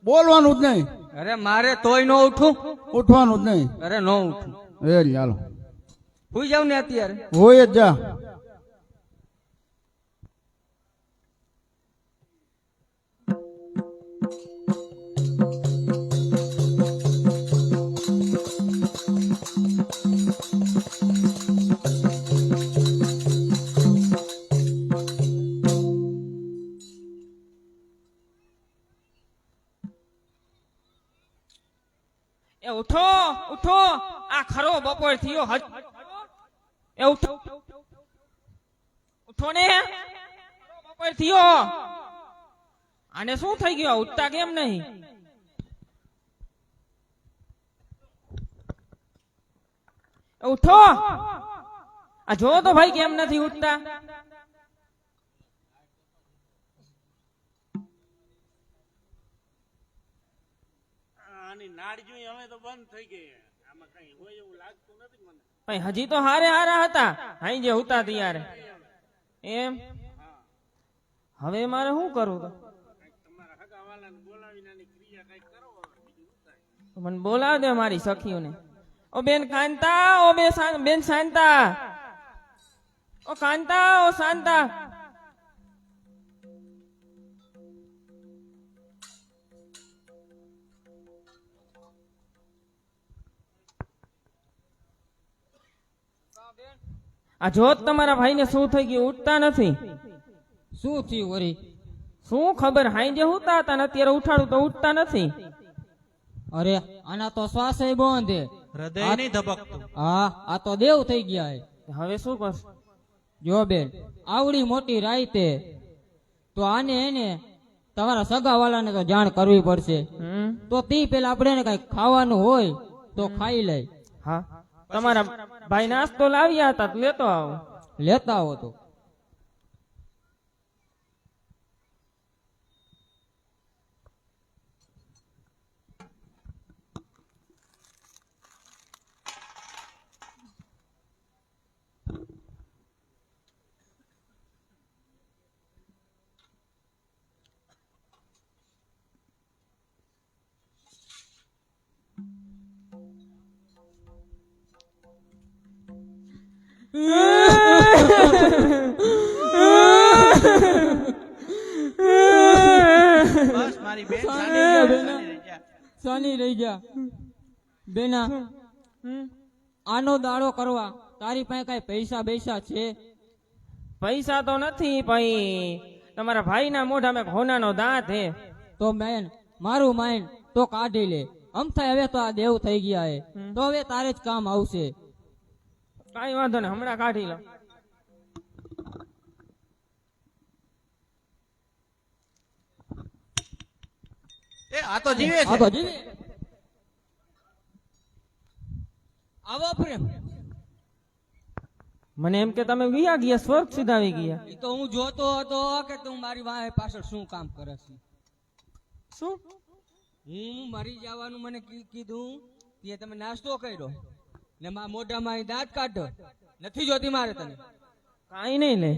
બોલવાનું જ નહીં. અરે મારે તોય નો ઉઠું, ઉઠવાનું જ નહીં. અરે નો ઉઠું. એ ચાલો હુઈ જાવ ને અત્યારે. હોય જ જા. એ ઉઠો ઉઠો, આ ખરો બપોર થયો. એ ઉઠો ઉઠો ને, બપોર થયો. આને શું થઈ ગયું? ઉઠતા કેમ નહીં? ઉઠો, આ જો તો ભાઈ કેમ નથી ઉઠતા? હજી તો હારે હારા હતા, હાઈ જે ઉતા ત્યારે એમ. હવે મારે શું કરવું? મને બોલાવ દે મારી સખીઓને. ઓ બેન કાંતા, ઓ બેન શાંતા, ઓ કાંતા, ઓ શાંતા. આ જોત તમારા ભાઈને શું થઈ ગયું? ઉઠતા નથી. શું થયું વરી? શું ખબર હાઈ જે ઉઠતા હતા ને અત્યારે ઉઠાડું તો ઉઠતા નથી. અરે આના તો શ્વાસ બંધ હે. હૃદય નહીં ધબકતું. હા આ તો દેવ થઈ ગયા હે. હવે શું કરશ? જો બેન આવડી મોટી રાઈતે તો આને એને તમારા સગા વાળાને તો જાણ કરવી પડશે. તો તી પેલા આપણે એને કઈ ખાવાનું હોય તો ખાઈ લે. હા તમારા ભાઈ નાસ્તો લાવ્યા હતા લેતો આવો. લેતા આવો તો. બસ મારી બેન સાની રહી જા બેના. આનો દાડો કરવા તારી પાસે કઈ પૈસા છે? પૈસા તો નથી ભાઈ. તમારા ભાઈના મોઢામાં હોનાનો દાંત હે. તો બેન મારું માઇન તો કાઢી લે. અમથાય હવે તો આ દેવ થઈ ગયા હે તો હવે તારે જ કામ આવશે. કઈ વાંધો નહીં હમણાં કાઢી લો. આ તો જીવે છે. આવો પ્રેમ. મને એમ કે તમે વિયા ગયા સ્વર્ગ સીધાવી ગયા. એ તો હું જોતો હતો કે તું મારી વાહે પાછળ શું કામ કરે છે. શું? હું મરી જવાનું મને કીધું તે તમે નાસ્તો કર્યો ને મારા મોઢામાં દાંત કાઢો. નથી જોતી મારે તને. કાઈ નહીં લે.